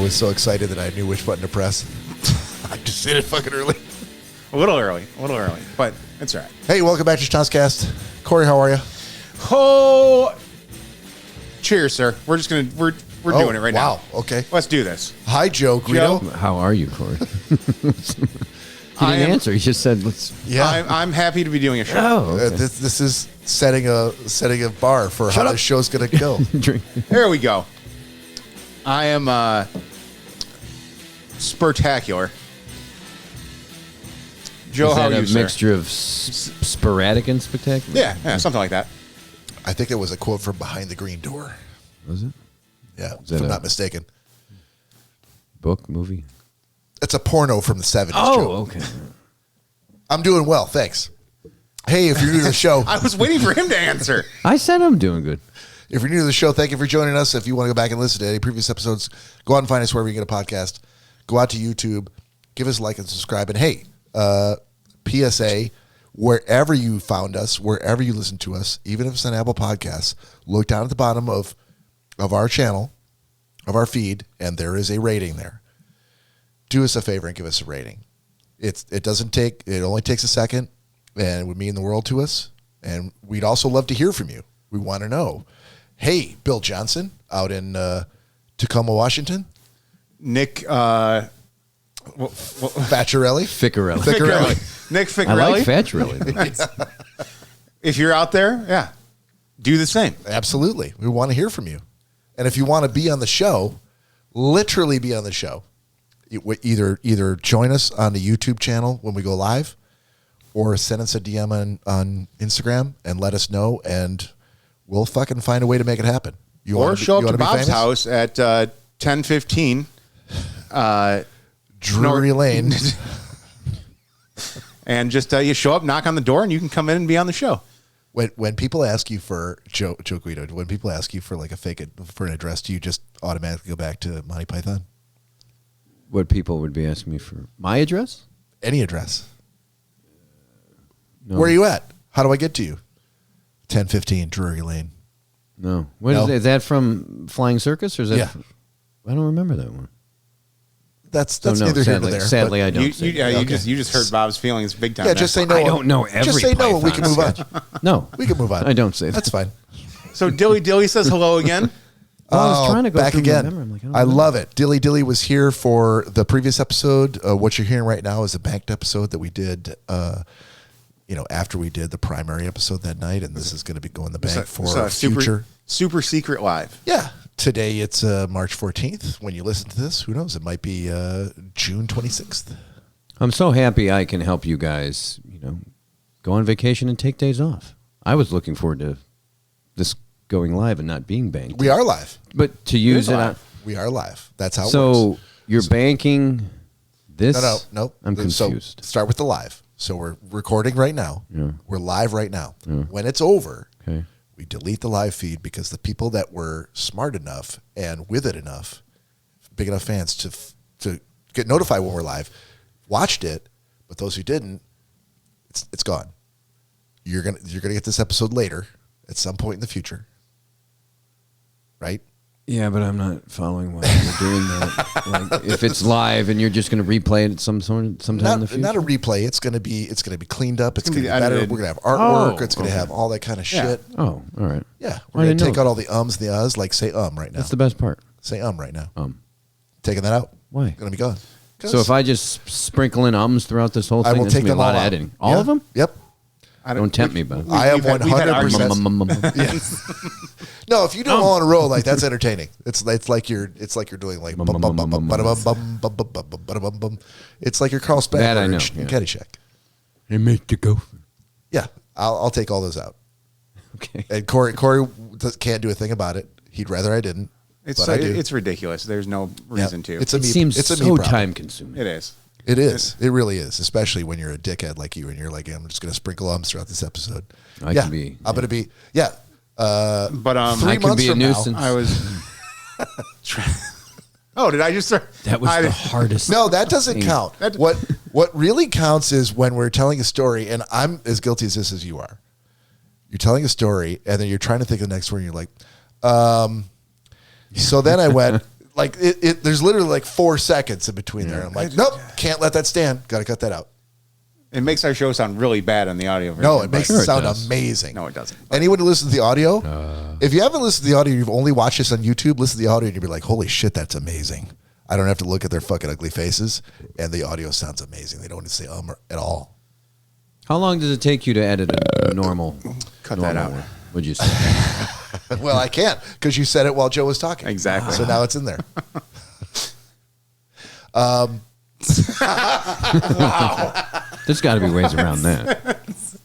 was so excited that I knew which button to press. I just did it fucking early. A little early, but it's all right. Hey, welcome back to Schnozzcast. Corey, how are you? Oh, cheers, sir. We're just gonna we're doing it right now. Wow. Okay. Let's do this. Hi, Joe Guido. How are you, Corey? He didn't answer. He just said, "Let's." Yeah, I'm happy to be doing a show. Oh, okay. This is setting a bar for how the show's gonna go. There we go. I am spectacular. Joe, Is how that are you, a sir? mixture of sporadic and spectacular? Yeah, something like that. I think it was a quote from Behind the Green Door. Was it? Yeah, Is if that I'm not mistaken. Book, movie? It's a porno from the 70s. Oh, Joe. okay. I'm doing well, thanks. Hey, if you're new to the show, I was waiting for him to answer. I said I'm doing good. if you're new to the show, thank you for joining us. If you want to go back and listen to any previous episodes, go out and find us wherever you get a podcast. Go out to YouTube, give us a like and subscribe. And hey, PSA, wherever you found us, wherever you listen to us, even if it's on Apple Podcasts, look down at the bottom of our channel, of our feed, and there is a rating there. Do us a favor and give us a rating. It only takes a second, and it would mean the world to us. And we'd also love to hear from you. We want to know. Hey, Bill Johnson out in Tacoma, Washington. Nick Facciarelli. Ficcarelli. Nick Ficcarelli. I like Facciarelli. If you're out there, yeah, do the same. Absolutely. We want to hear from you. And if you want to be on the show, literally be on the show, either join us on the YouTube channel when we go live, or send us a DM on Instagram and let us know, and we'll fucking find a way to make it happen. Or show up to Bob's house at 10:15 Drury Lane. And just you show up, knock on the door, and you can come in and be on the show. When people ask you for Joe Guido, when people ask you for like for an address, do you just automatically go back to Monty Python? What people would be asking me for my address? Any address. No. Where are you at? How do I get to you? 1015 Drury Lane. No. No. Is that from Flying Circus or is that? Yeah. I don't remember that one. That's no, neither here nor sadly, there. Sadly, I don't. You just hurt Bob's feelings big time. Yeah, just say no. I don't know every Just say no and we can Python move on. No. We can move on. I don't say that. That's fine. So Dilly says hello again. Well, I was trying to go back through again. my memory. I'm like, I love it. Dilly was here for the previous episode. What you're hearing right now is a banked episode that we did after we did the primary episode that night, and this is going to be going the bank for future. Super secret live. Yeah. Today it's March 14th. When you listen to this, who knows? It might be June 26th. I'm so happy I can help you guys, go on vacation and take days off. I was looking forward to this going live and not being banked. We are live. But to use it. We are live. That's how it works. So you're banking this? No. I'm confused. So start with the live. So we're recording right now. Yeah. We're live right now. Yeah. When it's over, Okay. we delete the live feed because the people that were smart enough and with it enough, big enough fans to get notified when we're live, watched it, but those who didn't, it's gone. You're gonna get this episode later at some point in the future, right? Yeah, but I'm not following why you're doing that. Like, if it's live and you're just going to replay it sometime in the future. Not a replay. It's gonna be cleaned up. It's gonna be edited. better. We're gonna have artwork. Oh, it's gonna have all that kind of Yeah. shit. Oh, all right. Yeah, I we're gonna didn't take know. out all the ums and the uhs. Like say right now. That's the best part. Say right now. Taking that out. Why? Gonna be gone. So if I just sprinkle in ums throughout this whole I thing, will that's take going to be them a lot all of out. editing. All of them? Yep. Don't tempt me, but I am we've had 100%. No, if you do them all in a row, like that's entertaining. It's like you're doing like bum, bum, bum, bum, bum, bum, bum, bum, bum, bum, bum, bum. It's like you're Carl That I know, Spackler in yeah. Caddyshack. They make you go. Yeah, I'll take all those out. Okay. And Corey can't do a thing about it. He'd rather I didn't. But I do. It's ridiculous. There's no reason to. It seems it's a me so problem. time consuming. It is. It is. It really is, especially when you're a dickhead like you and you're like, I'm just going to sprinkle ums throughout this episode. I'm going to be. But 3 I can months be a from now, nuisance. I was. Oh, did I just start? That was the hardest. No, that doesn't thing. count. What really counts is when we're telling a story, and I'm as guilty as this as you are. You're telling a story, and then you're trying to think of the next word, and you're like, so then I went, like there's literally like 4 seconds in between there. I'm like, nope, can't let that stand. Got to cut that out. It makes our show sound really bad on the audio version. No, it makes it sound does. amazing. No, it doesn't. Anyone who listens to the audio, if you haven't listened to the audio, you've only watched this on YouTube, listen to the audio and you'll be like, holy shit, that's amazing. I don't have to look at their fucking ugly faces, and the audio sounds amazing. They don't want to say at all. How long does it take you to edit a normal? Cut that out. One? Would you say? Well, I can't because you said it while Joe was talking. Exactly. So now it's in there. There's got to be ways around that.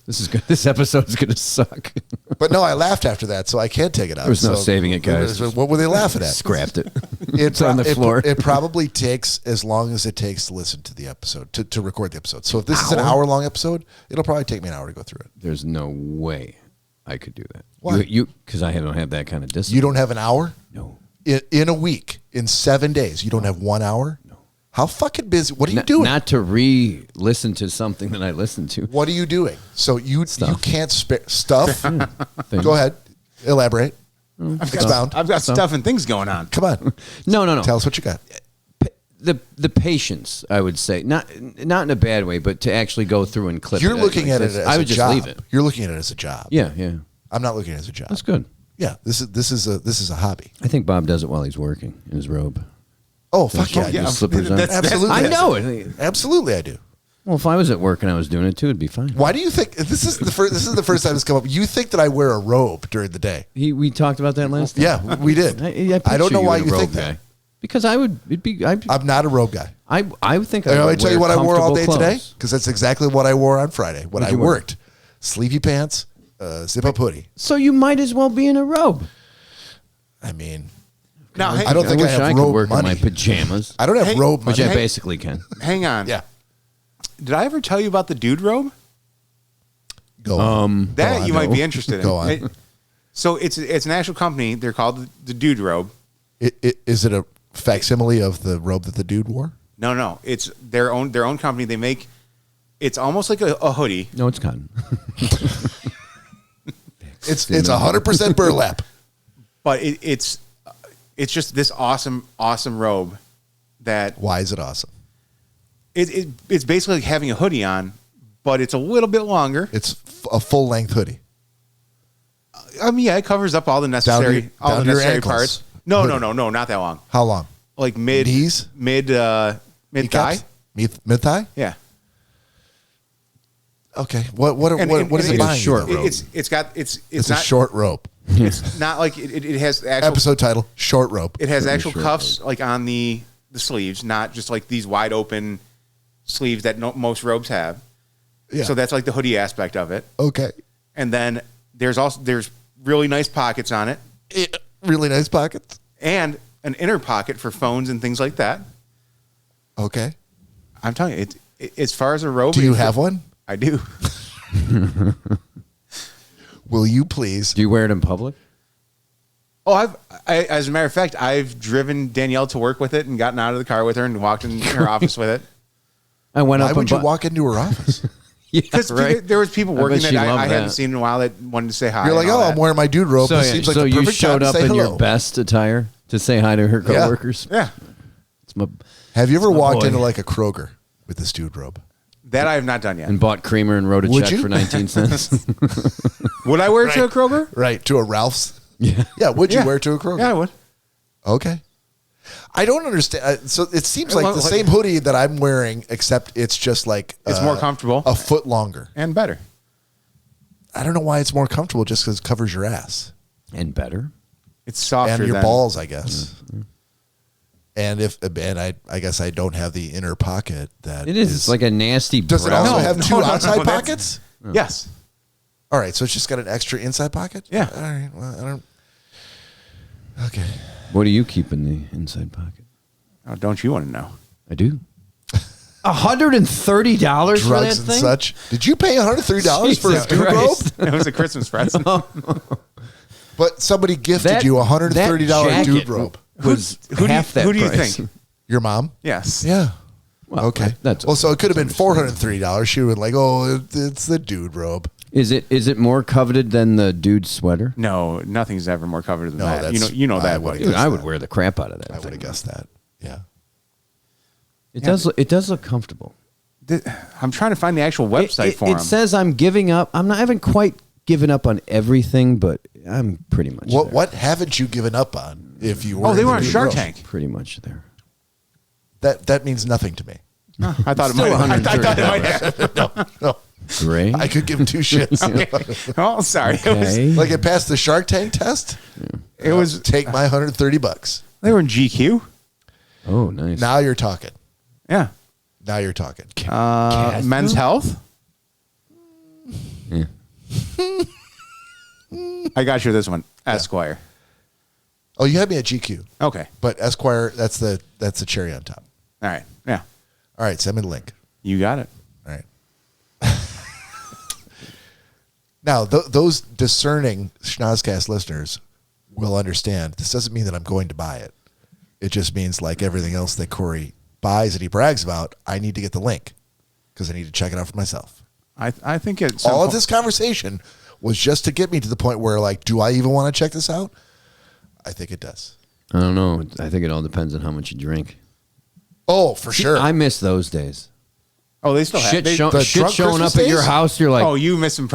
This is good. This episode's gonna suck. But no, I laughed after that, so I can't take it out. There's no saving it, guys. What were they laughing at? Scrapped it. It's on the floor. It probably takes as long as it takes to listen to the episode, to record the episode. So if this is an hour-long episode, it'll probably take me an hour to go through it. There's no way I could do that. Why? You because I don't have that kind of discipline. You don't have an hour? No. In a week, in 7 days, you don't have 1 hour? No. How fucking busy? What are you doing? Not to re-listen to something that I listened to. What are you doing? So you can't spare stuff? Things. Go ahead. Elaborate. Expound. I've got stuff and things going on. Come on. No. Tell us what you got. The patience, I would say, not in a bad way, but to actually go through and clip. You're looking at it as I would a just job. leave it. You're looking at it as a job. Yeah. I'm not looking at it as a job. That's good. Yeah, this is a hobby. I think Bob does it while he's working in his robe. Oh, fuck yeah. His slippers on. Absolutely. I know it. Absolutely, I do. Well, if I was at work and I was doing it too, it'd be fine. Why do you think this is the first time it's come up? You think that I wear a robe during the day? We talked about that last time. Yeah, we did. I don't know why you robe think guy. that. Because I would. I'm not a robe guy. I think I tell you what I wore all day comfortable today? clothes. Because that's exactly what I wore on Friday when What'd I you wear? worked. Sleevey pants, zip-up hoodie. So you might as well be in a robe. I mean, Now, I don't think I wish have I could robe work money. in my pajamas. I don't have robe Which money. I basically can. hang on. Yeah. Did I ever tell you about the dude robe? Go on. That Go on. you might be interested in. Go on. So it's an actual company. They're called the Dude Robe. Is it a facsimile of the robe that the dude wore? No. It's their own company. They make. It's almost like a hoodie. No, it's cotton. It's 100% burlap. But it's just this awesome robe that Why is it awesome? it's basically like having a hoodie on, but it's a little bit longer. It's a full length hoodie. I mean, yeah, it covers up all the necessary down to your necessary ankles. parts. No, Hoodie. not that long. How long? Like mid Knees? mid thigh. Mid thigh? Yeah. Okay. What is And it like a buying? short you? robe. It's a not short rope. It's not like it has actual Episode title: Short rope. It has actual short cuffs like on the sleeves, not just like these wide open sleeves that most robes have. Yeah. So that's like the hoodie aspect of it. Okay. And then there's really nice pockets on it, Really nice pockets. and an inner pocket for phones and things like that. Okay. I'm telling you, as far as a robe, Do you have one? I do. Will you please? Do you wear it in public? Oh, as a matter of fact, I've driven Danielle to work with it and gotten out of the car with her and walked in her office with it. I went Why up. would you walk into her office? Because there was people working bet that she loved I hadn't that. seen in a while that wanted to say hi. You're like, and all oh, that. I'm wearing my dude robe. So, This seems like so the you perfect time showed to up say in hello. your best attire to say hi to her coworkers. Yeah. It's my, Have you ever my walked boy. into like a Kroger with this dude robe? That I have not done yet. and bought creamer and wrote a Would check you? for 19 cents. Would I wear it to a Kroger? Right. To a Ralph's? Yeah. Yeah. Would you wear it to a Kroger? Yeah, I would. Okay. I don't understand. So it seems like Well, the like- same hoodie that I'm wearing, except it's just like It's more comfortable. a foot longer. And better. I don't know why it's more comfortable just because it covers your ass And better. It's softer and your than balls, I guess. And I guess I don't have the inner pocket that It is. It's like a nasty Does it brown. also have two outside that's- pockets? Yes. All right, so it's just got an extra inside pocket. Yeah. All right. Well, I don't. Okay. What do you keep in the inside pocket? Oh, don't you want to know? I do. $130 for that Drugs and thing? such. Did you pay $130 for a Jesus dude robe? Christ. It was a Christmas present. But somebody gifted That- you a $130 that dude jacket robe. Was Who do you- half that who do you price. think? Your mom? Yes. Yeah. Well, Okay. that's well, so it could have been $430. She would like, oh, it's the dude robe. Is it more coveted than the dude's sweater? No, nothing's ever more coveted than No, that. that's- You know I that, would buddy. guess Dude, I would that. wear the crap out of that. I would thing. have guessed that. Yeah. It does. It does look comfortable. I'm trying to find the actual website for It him. says I'm giving up. I haven't quite given up on everything, but I'm pretty much there. What haven't you given up on? If you were, Oh, they in were the on new Shark room? Tank. Pretty much there. That means nothing to me. I thought it Still might. I thought it might $130. have. Gray. I could give two shits. Oh, sorry. Okay. Like it passed the Shark Tank test. It was. Take my $130. They were in GQ. Oh, nice. Now you're talking. Yeah. Now you're talking. Men's Health. Yeah. I got you this one. Esquire. Oh, you had me at GQ, Okay. but Esquire. That's the cherry on top. All right. Yeah. All right, send me the link. You got it. All right. Now, those discerning Schnozcast listeners will understand. This doesn't mean that I'm going to buy it. It just means, like everything else that Cory buys and he brags about, I need to get the link because I need to check it out for myself. I think it's All of this conversation was just to get me to the point where, like, do I even want to check this out? I think it does. I don't know. I think it all depends on how much you drink. Oh, for sure. I miss those days. Oh, they still have Shit, they, showing the up drunk at Christmas your days? house. You're like, Oh, you miss them.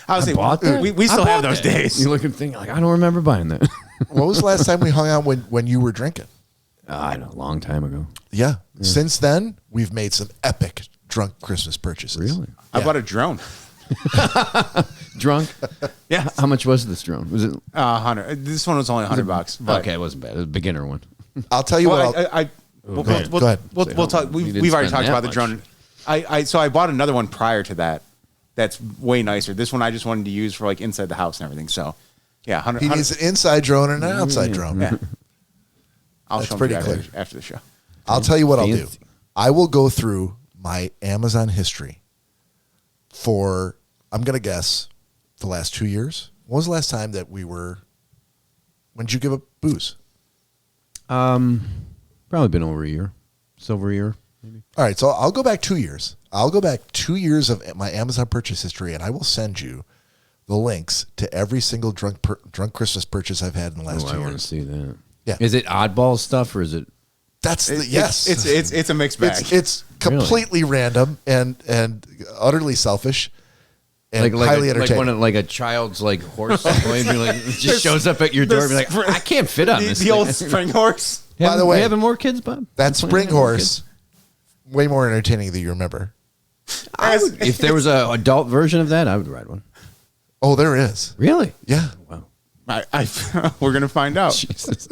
I was bought that? we still I have bought those that. days. You look and think like, I don't remember buying that. What was the last time we hung out when you were drinking? I know, a long time ago. Yeah. Since then, we've made some epic drunk Christmas purchases. Really? I Yeah. bought a drone. Drunk? Yeah. How much was this drone? Was it 100. This one was only $100. But okay? It wasn't bad. It was a beginner one. I'll tell you Well, what. we'll Go ahead. We'll talk. You didn't We've already spend talked about that the drone. So I bought another one prior to that. That's way nicer. This one I just wanted to use for like inside the house and everything. So, yeah, 100. He needs an inside drone and an outside drone. Yeah. I'll That's show pretty you clear. after the show. I'll tell you what I'll do. Fancy. I will go through my Amazon history for, I'm going to guess, the last 2 years. When was the last time that when did you give up booze? Probably been over a year. Just over a year, maybe. All right, so I'll go back 2 years. I'll go back 2 years of my Amazon purchase history, and I will send you the links to every single drunk Christmas purchase I've had in the last Oh, 2 I want to years. see that. Yeah. Is it oddball stuff or is it? That's the yes. It's a mixed bag. It's completely random and utterly selfish and highly entertaining. Like a child's like horse toy, be like, it just shows up at your door. And be like, I can't fit on this. the old spring horse. By the way, we having more kids, Bob? that You planning spring on more horse, way more entertaining than you remember. kids? If there was an adult version of that, I would ride one. Oh, there is. Really? Yeah. Wow. We're gonna find out. Jesus.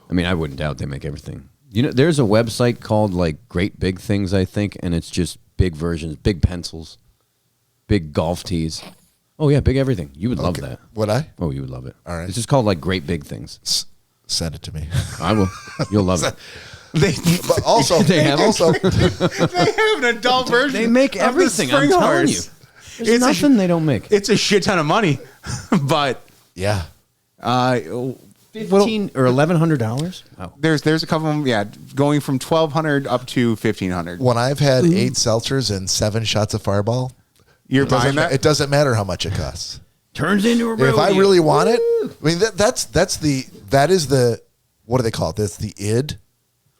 I mean, I wouldn't doubt they make everything. You know, there's a website called like Great Big Things, I think, and it's just big versions, big pencils, big golf tees. Oh yeah, big everything. You would love Okay. that. Would I? Oh, you would love it. All right. It's just called like Great Big Things. Send it to me. I will. You'll love it. They But also, They have also, they have an adult version. They make of the everything. I'm spring telling you. horse. There's It's a nothing they don't make. It's a shit ton of money, but yeah. $1,500 or $1,100. Wow. There's a couple of them, yeah, going from 1,200 up to 1,500. When I've had 8 seltzers and 7 shots of Fireball, You're buying that? it doesn't matter how much it costs. Turns into a rodeo. If I really want it, I mean that is the what do they call it? That's the id,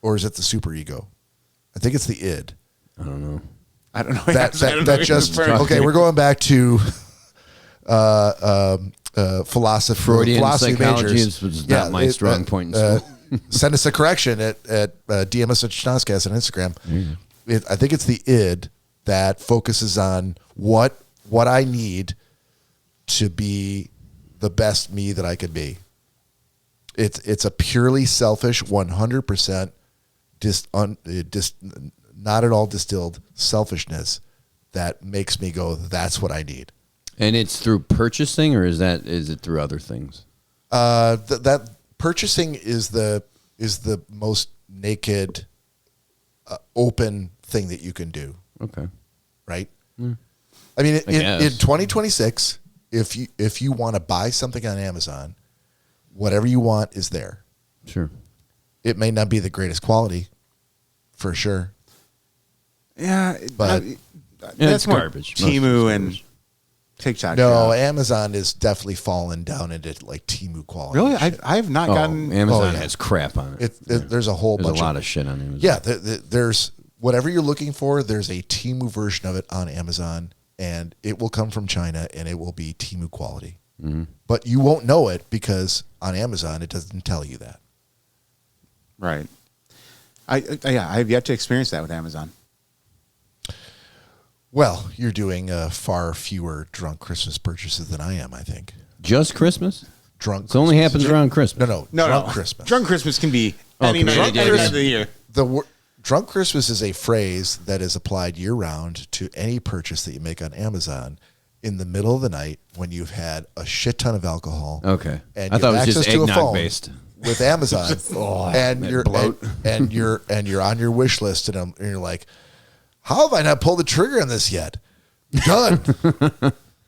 or is it the super ego? I think it's the id. I don't know. I don't know. That just okay. We're going back to philosophy. Freudian philosophy psychology majors. was not my strong point in school. Send us a correction at DMS at Schnozcast on Instagram. I think it's the id that focuses on what I need to be the best me that I could be. It's a purely selfish, 100% not at all distilled selfishness that makes me go, that's what I need. And it's through purchasing, or is it through other things? That purchasing is the most naked, open thing that you can do. Okay. Right. I mean, in guess. 2026, if you want to buy something on Amazon, whatever you want is there. Sure. It may not be the greatest quality, for sure. Yeah, But That's more garbage. Temu and TikTok. No, shop. Amazon is definitely fallen down into like Temu quality. Really? shit. I have not gotten. Amazon yeah. has crap on it. There's a whole There's bunch a lot of shit on Amazon. Yeah, there's whatever you're looking for. There's a Temu version of it on Amazon, and it will come from China, and it will be Temu quality. Mm-hmm. But you won't know it because on Amazon it doesn't tell you that. Right. I have yet to experience that with Amazon. Well, you're doing far fewer drunk Christmas purchases than I am. I think Just Christmas? drunk. It only Christmas. happens around Christmas. No, drunk no. Christmas. Drunk Christmas can be any Okay. night, any time of the year. Drunk Christmas is a phrase that is applied year round to any purchase that you make on Amazon in the middle of the night when you've had a shit ton of alcohol. Okay. And I you thought it have was just access to a eggnog phone based. with Amazon, and that you're bloat. and you're on your wish list, and you're like, how have I not pulled the trigger on this yet? Done.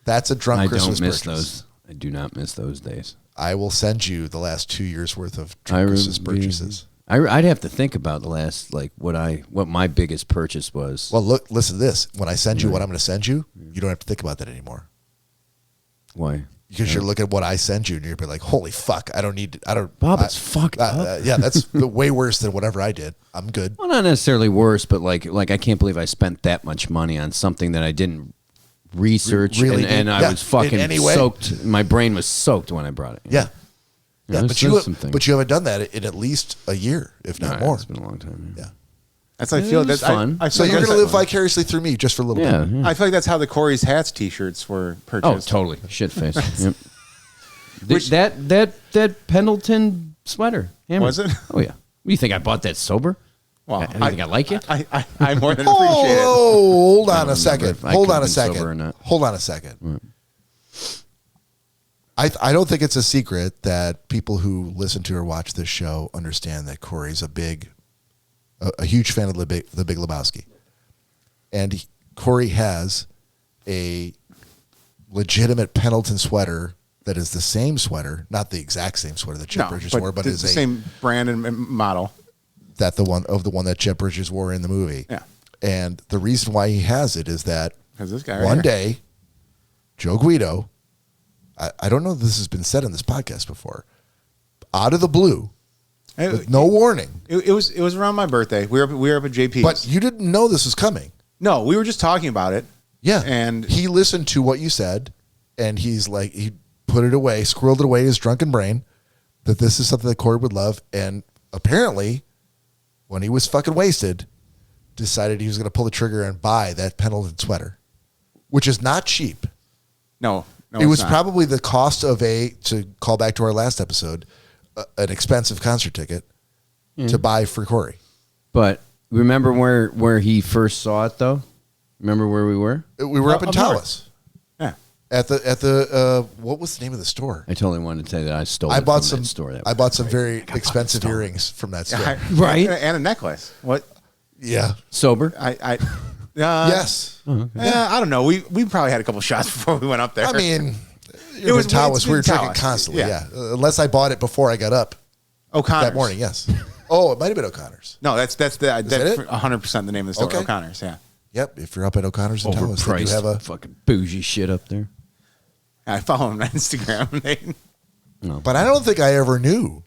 That's a drunk I Christmas don't miss purchase. those. I do not miss those days. I will send you the last 2 years worth of drunk Christmas purchases. I'd have to think about the last, like, what my biggest purchase was. Well, listen to this. When I send you what I'm going to send you, you don't have to think about that anymore. Why? Because you're looking at what I send you, and you're be like, "Holy fuck! I don't need. I don't." Bob, it's fucked up. Yeah, that's way worse than whatever I did. I'm good. Well, not necessarily worse, but like I can't believe I spent that much money on something that I didn't research, Really and did. I Yeah, was fucking in any way. soaked. My brain was soaked when I brought it. Yeah, yeah. there's some things. But you haven't done that in at least a year, if not No, more. It's been a long time. Yeah. That's how I feel. It was That's fun. I So feel you're like going to live that's- vicariously through me just for a little Yeah. bit. yeah. I feel like that's how the Corey's hats T-shirts were Oh, purchased. totally. Shit face. Yep. That Pendleton sweater. Hammer. Was it? Oh, yeah. You think I bought that sober? Well, You think I like it? I more than appreciate it. Hold on a remember second. if I Hold could've on a been sober or second. not. Hold on a second. I don't think it's a secret that people who listen to or watch this show understand that Corey's a huge fan of the Big Lebowski, and Corey has a legitimate Pendleton sweater that is the same sweater, not the exact same sweater that Chip Bridges wore, but the is same brand and model. the one that Chip Bridges wore in the movie. Yeah. And the reason why he has it is that Because this guy right one here. day, Joe Guido, I don't know if this has been said in this podcast before, out of the blue, with no warning, It was around my birthday. We were up at JP's. but you didn't know this was coming. No, we were just talking about it. Yeah. And he listened to what you said, and he's like, he put it away, squirreled it away in his drunken brain, that this is something that Corey would love. And apparently, when he was fucking wasted, decided he was going to pull the trigger and buy that Pendleton sweater, which is not cheap. no, it it's was not. probably the cost of to call back to our last episode, an expensive concert ticket to buy for Corey. But remember where he first saw it, though? Remember where we were? We were up in Up north. Tawas Yeah. at the what was the name of the store? I totally wanted to tell you that I stole I it bought from some. that store. I bought some very expensive earrings from that store. Right. And a necklace. What? Yeah. Sober? Yes. I don't know. We probably had a couple shots before we went up there. I mean, It was- in Tawas. it's We were in drinking Tawas. constantly. Yeah. Yeah. Unless I bought it before I got up O'Connor's that morning. Yes. Oh, it might have been O'Connor's. No, that's that it? 100% the name of the store. Okay. O'Connor's. Yeah. Yep. If you're up at O'Connor's in Tawas, they do Overpriced. have a. Fucking bougie shit up there. I follow him on Instagram. But I don't think I ever knew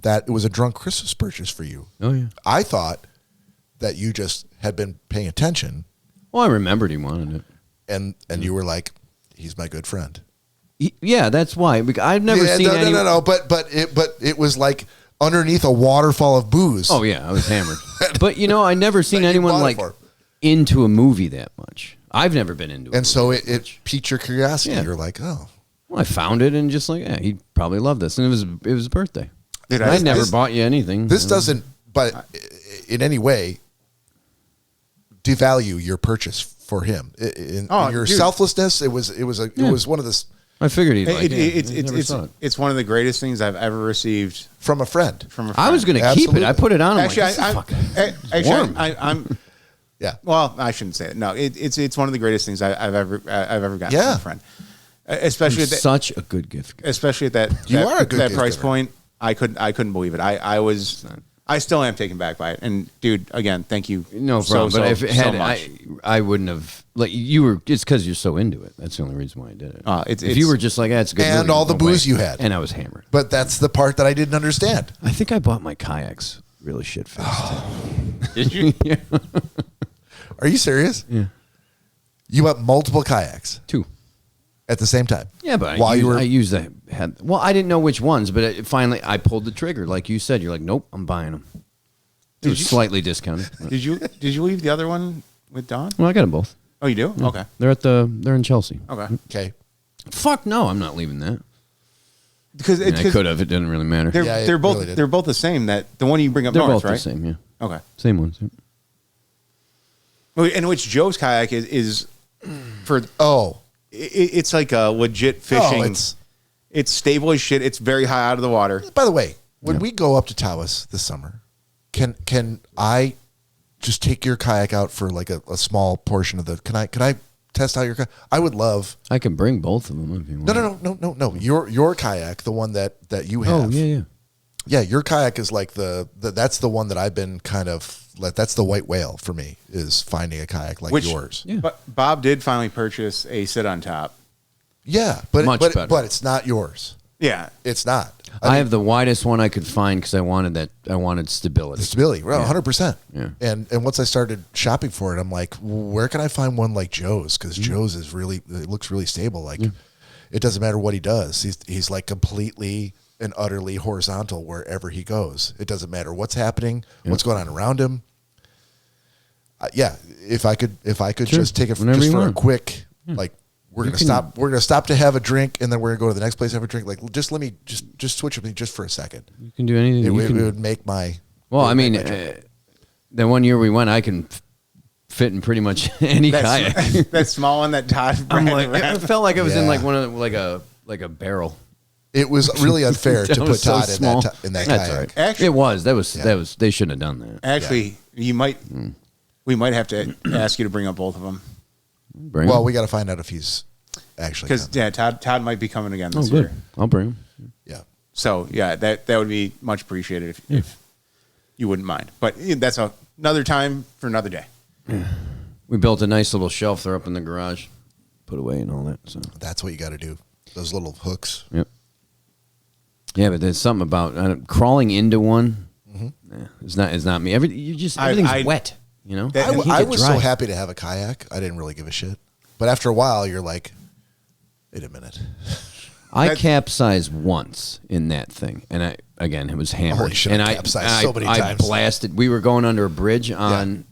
that it was a drunk Christmas purchase for you. Oh, yeah. I thought that you just had been paying attention, Well, I remembered he wanted it. and you were like, "He's my good friend." Yeah, that's why. I've never Yeah, seen any. no. But it was like underneath a waterfall of booze. Oh, yeah, I was hammered. But, I never seen That you anyone bought it like for. into a movie that much. I've never been into it. And so it piqued your curiosity. Yeah. You're like, oh, Well, I found it and just like, yeah, he'd probably love this. And it was a birthday. Dude, I never this- bought you anything. this doesn't, but in any way, devalue your purchase for him. In your dude. selflessness, it was one of the I figured he'd like it. It's one of the greatest things I've ever received from a friend. from a friend. I was going to keep it. I put it on. I'm Actually, like, this is warm. I'm. Yeah. Well, I shouldn't say it. No, it's one of the greatest things I've ever gotten Yeah. from a friend. Especially at that, such a good gift. especially at that You are a good that gift price giver. point. I couldn't believe it. I was I still am taken back by it. And dude, again, thank you. No problem. So, but if it had, so much. I wouldn't have like you were. It's because you're so into it. That's the only reason why I did it. If you were just like, it's a good And movie, all the no booze way. you had. And I was hammered. But that's the part that I didn't understand. I think I bought my kayaks really shit faced. Did you? Yeah. Are you serious? Yeah. You bought multiple kayaks 2. at the same time? Yeah, but while I used the had. Well, I didn't know which ones, but finally I pulled the trigger. Like you said, you're like, nope, I'm buying them. It was slightly discounted. Did you leave the other one with Dawn? Well, I got them both. Oh, you do? Yeah. Okay. They're in Chelsea. Okay. Okay. Fuck no, I'm not leaving that. Because I could have. It didn't really matter. They're both really did. they're both the same. That the one you bring up They're north, both right? the same. Yeah. Okay. Same ones. Yeah. In which Joe's kayak is for Oh. it's like a legit fishing. It's stable as shit. It's very high out of the water. By the way, when we go up to Tawas this summer, can I just take your kayak out for like a small portion of the? Can I test out your kayak? I would love. I can bring both of them if you want. No. Your kayak, the one that you have. Oh yeah. Yeah, your kayak is like that's the one that I've been kind of that's the white whale for me, is finding a kayak like yours. Yeah. But Bob did finally purchase a sit on top. Yeah, but Much better. but it's not yours. Yeah. It's not. I have the widest one I could find because I wanted stability. The stability, well, 100%. Yeah. And once I started shopping for it, I'm like, where can I find one like Joe's? Because Joe's is it looks really stable. Like, it doesn't matter what he does. He's like completely and utterly horizontal wherever he goes. It doesn't matter what's happening, what's going on around him. If I could Sure. just take it Whenever just you for a want. quick like. We're gonna stop to have a drink, and then we're gonna go to the next place and have a drink. Like, just let me just switch with me just for a second. You can do anything. It You can- would make my. well, I mean, make my trip. the one year we went, I can fit in pretty much any kayak. That small one that Todd I'm Brad like, ran. it felt like I was in Yeah. like one of the, like a barrel. It was really unfair That to was put so Todd small. in that That's kayak. all right. Actually- It was. That was. They shouldn't have done that. Actually, we might have to ask you to bring up both of them. Bring Well, him. we got to find out if he's actually Because coming. Todd might be coming again Oh, this good. year. I'll bring him. Yeah. So that would be much appreciated if you wouldn't mind. But that's another time for another day. We built a nice little shelf there up in the garage, put away and all that. So That's what you got to do. Those little hooks. yep. Yeah, but there's something about crawling into one. It's not me. Everything's wet. You know. That- You can't I get was dry. so happy to have a kayak. I didn't really give a shit. But after a while, you're like, wait a minute. I That- capsized once in that thing, and it was hammered. Holy shit, and I've capsized so many I times. blasted. We were going under a bridge on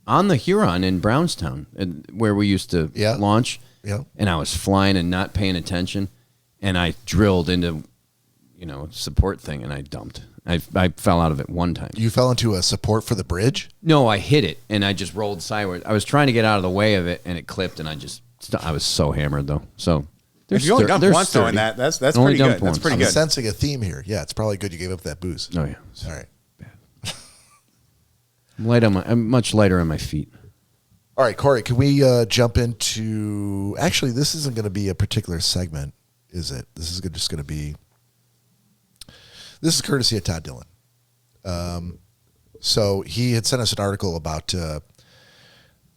the Huron in Brownstown, where we used to Yeah. launch. Yeah. And I was flying and not paying attention, and I drilled into, support thing, and I dumped. I fell out of it one time. You fell into a support for the bridge? No, I hit it, and I just rolled sideways. I was trying to get out of the way of it, and it clipped, and I was so hammered though. So If you only dumped once though in that, that's Only pretty good. dumped That's once. pretty I'm good. sensing a theme here. Yeah, it's probably good you gave up that booze. Oh yeah, All right. I'm much lighter on my feet. All right, Corey, can we jump into... Actually, this isn't going to be a particular segment, is it? This is just going to be... This is courtesy of Todd Dillon. So he had sent us an article about... the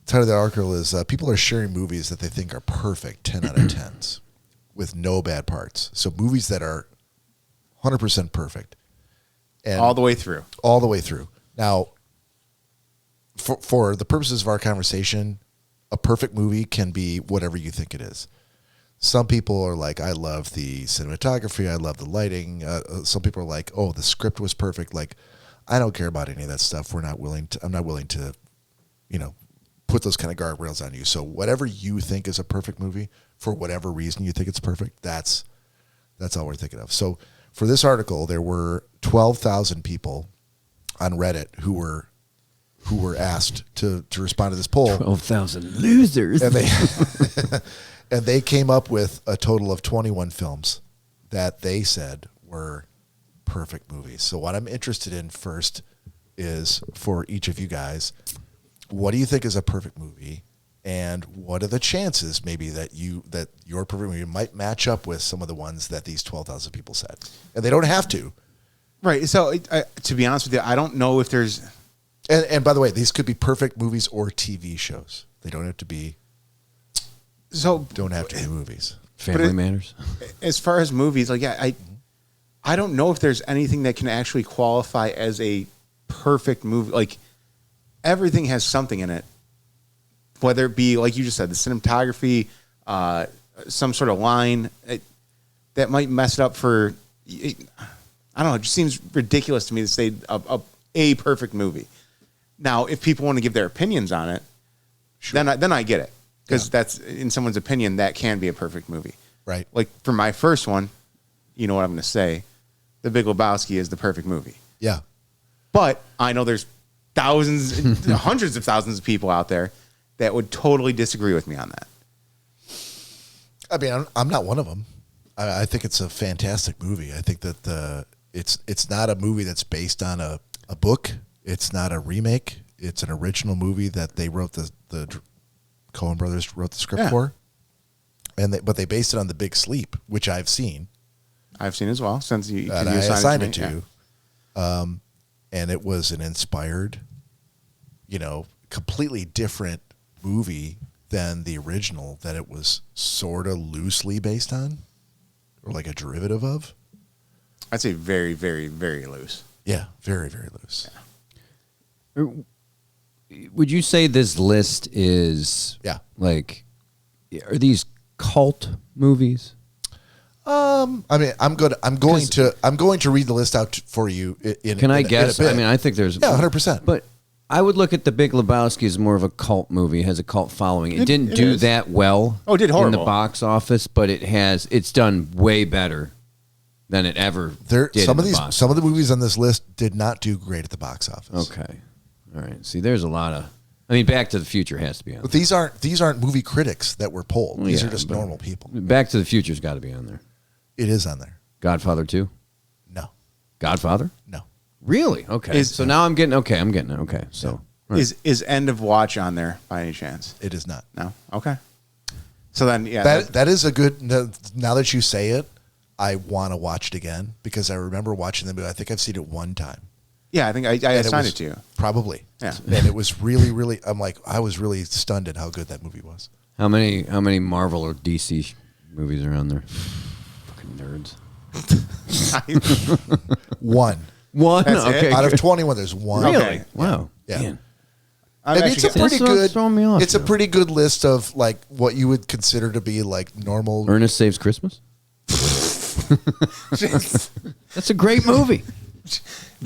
title of the article is people are sharing movies that they think are perfect, 10 out of 10s, with no bad parts. So movies that are 100% perfect. And All the way through. all the way through. Now, for the purposes of our conversation, a perfect movie can be whatever you think it is. Some people are like, I love the cinematography, I love the lighting. Some people are like, oh, the script was perfect. Like, I don't care about any of that stuff. I'm not willing to, put those kind of guardrails on you. So whatever you think is a perfect movie, for whatever reason you think it's perfect, that's all we're thinking of. So for this article, there were 12,000 people on Reddit who were asked to respond to this poll. 12,000 losers. And they came up with a total of 21 films that they said were perfect movies. So what I'm interested in first is, for each of you guys, what do you think is a perfect movie, and what are the chances maybe that your perfect movie might match up with some of the ones that these 12,000 people said? And they don't have to. Right. So to be honest with you, I don't know if there's. And by the way, these could be perfect movies or TV shows. They don't have to be. Don't have to be movies. Family Matters. As far as movies, like I don't know if there's anything that can actually qualify as a perfect movie. Like everything has something in it, whether it be like you just said, the cinematography, some sort of line that might mess it up for. I don't know. It just seems ridiculous to me to say a perfect movie. Now, if people want to give their opinions on it, sure. then I get it. Because that's, in someone's opinion, that can be a perfect movie. Right. Like, for my first one, you know what I'm going to say, The Big Lebowski is the perfect movie. Yeah. But I know there's thousands, hundreds of thousands of people out there that would totally disagree with me on that. I mean, I'm not one of them. I think it's a fantastic movie. I think that it's not a movie that's based on a book. It's not a remake. It's an original movie that they wrote the Coen brothers wrote the script for, but they based it on The Big Sleep, which I've seen. I've seen as well since you assigned it to you. And it was an inspired, completely different movie than the original that it was sort of loosely based on, or like a derivative of. I'd say very, very, very loose. Yeah, very, very loose. Yeah. Would you say this list is like, are these cult movies? I mean, I'm going to read the list out for you. Can I guess? In a bit. I mean, I think there's 100%. But I would look at The Big Lebowski as more of a cult movie. It has a cult following. It didn't do that well. Oh, it did horrible in the box office, but it's done way better than it ever did. Some of the movies on this list did not do great at the box office. Okay. All right. See, there's a lot of. I mean, Back to the Future has to be on. But these aren't movie critics that were polled. Well, these are just normal people. Back to the Future's got to be on there. It is on there. Godfather 2? No. Godfather? No. Really? Okay. So now I'm getting it. Okay. So right. Is End of Watch on there by any chance? It is not. No. Okay. So then, that is a good. Now that you say it, I want to watch it again because I remember watching the movie. I think I've seen it one time. Yeah, I think I assigned it to you. Probably. Yeah. And it was really, really. I was really stunned at how good that movie was. How many Marvel or DC movies are on there? Fucking nerds. One. That's okay. it? Out of 21, there's one. Really? Okay. Wow. Yeah. Man. I mean, it's a pretty good. Throwing me off, it's a though. pretty good list of like what you would consider to be like normal. Ernest Saves Christmas. That's a great movie.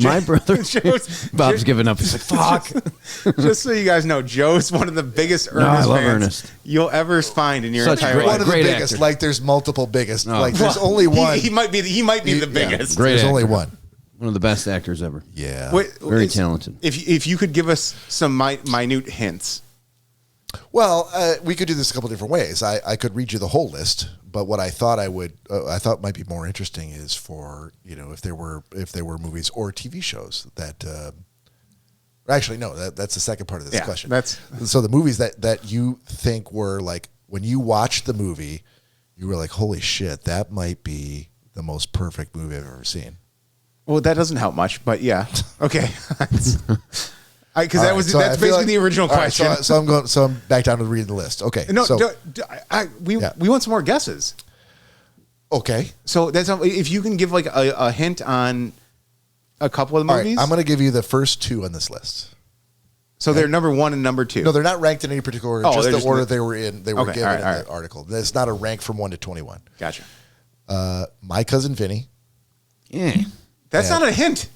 My brother, Bob's giving up. He's like, "Fuck." Just so you guys know, Joe's one of the biggest Ernest I love fans Ernest. you'll ever find in your Such entire great- life. One of the Great biggest. actor. Like there's multiple biggest. Oh. Like there's only one. He might be the biggest. Great There's only actor. one. One of the best actors ever. Yeah. Very talented. If you could give us some minute hints. Well, we could do this a couple different ways. I could read you the whole list, but what I thought I thought might be more interesting is for if there were movies or TV shows that. Actually, no. That's the second part of this question. So the movies that you think were like when you watched the movie, you were like, "Holy shit, that might be the most perfect movie I've ever seen." Well, that doesn't help much, but yeah. Okay. Because that's so I basically feel like- the original all right, question. so I'm back down to reading the list. Okay. No, So, we want some more guesses. okay. So that's if you can give like a hint on a couple of the All right. movies. I'm going to give you the first two on this list. So they're number 1 and number 2. No, they're not ranked in any particular order. Oh, just they're the just order the- they were in. They were Okay, given all right, in all the right. article. It's not a rank from 1 to 21. Gotcha. My Cousin Vinny. Yeah. That's Yeah. not a hint.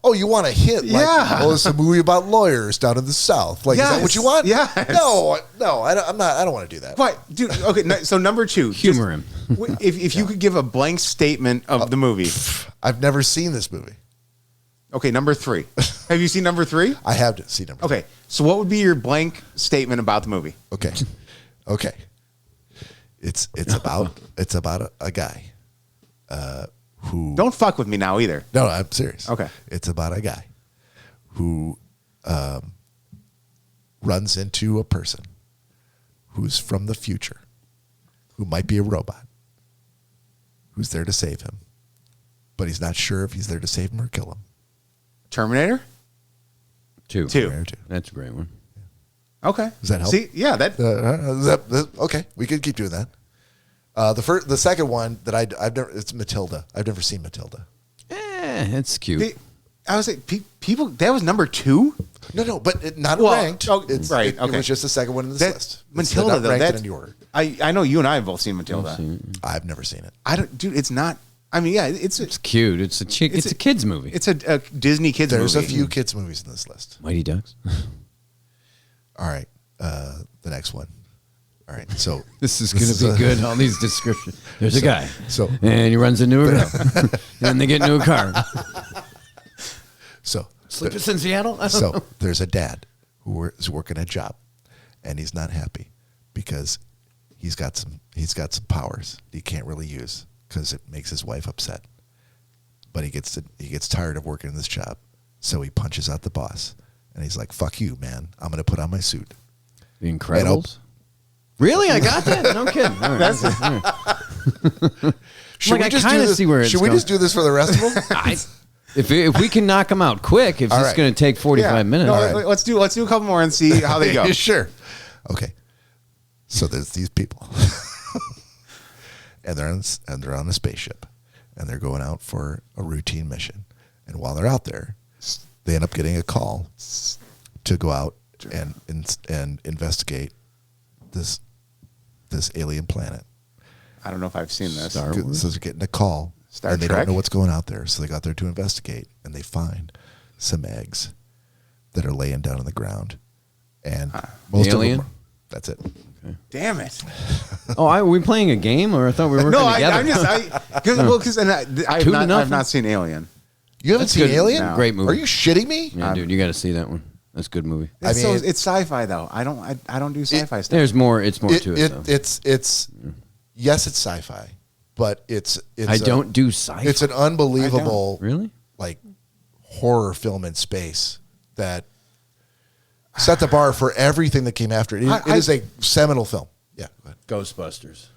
Oh, you want a hint? Like, Yeah. oh, it's a movie about lawyers down in the South. Like, is that what you want? Yes. No, I don't want to do that. What, dude? Okay, so number 2. Humor him. If you could give a blank statement of the movie. I've never seen this movie. Okay, number 3. Have you seen number 3? I have seen number. Okay, so what would be your blank statement about the movie? Okay. It's about a guy who. Don't fuck with me now either. No, I'm serious. Okay. It's about a guy who runs into a person who's from the future, who might be a robot, who's there to save him. but he's not sure if he's there to save him or kill him. Terminator? Two. Terminator 2. That's a great one. Okay. Does that help? See, yeah, Okay, we could keep doing that. The second one that I've never, it's Matilda. I've never seen Matilda. It's cute. I was like, people, that was number 2? No, but not Well, ranked. oh, It's, right, it okay. was just the second one in this list. Matilda, not though, ranked in that's any order. I know you and I have both seen Matilda. I've never seen it. I don't, dude. It's not. I mean, yeah, it's Cute. It's a kids movie. It's a Disney kids There's movie. a few kids movies in this list. Mighty Ducks. All right, the next one. All right, so This is going to be good. All these descriptions. There's a guy. so- and he runs into a girl. And then they get into a car. So Sleepless in Seattle. I don't So know. there's a dad who is working a job, and he's not happy because he's got some powers he can't really use because it makes his wife upset. But he gets tired of working this job, so he punches out the boss, and he's like, "Fuck you, man! I'm gonna put on my suit." The Incredibles. Really? I got that? No kidding. All right. All right. Should I kinda see where it's Should we going. just do this for the rest of them? If we can knock them out quick, if All it's right. going to take 45 minutes. No, All right. let's do a couple more and see how they go. Sure. Okay. So there's these people, and they're on a spaceship, and they're going out for a routine mission. And while they're out there, they end up getting a call to go out and investigate this alien planet. I don't know if I've seen this. Star Wars? So they're getting a call, Star and they Trek? don't know what's going out there. So they got there to investigate, and they find some eggs that are laying down on the ground, and most Alien? of them. That's it. Damn it! Oh, are we playing a game, or I thought we were working No, together? I'm just because I've Two to nothing? not seen Alien. You haven't That's seen good. Alien? No. Great movie. Are you shitting me? Yeah, dude, you got to see that one. That's a good movie. I mean, It's sci-fi though. I don't do sci-fi stuff. There's more. It's more to it, though. It's yes, it's sci-fi, but it's I don't do sci-fi. It's an unbelievable Really? like horror film in space that set the bar for everything that came after it. It is a seminal film. Yeah, go ahead. Ghostbusters.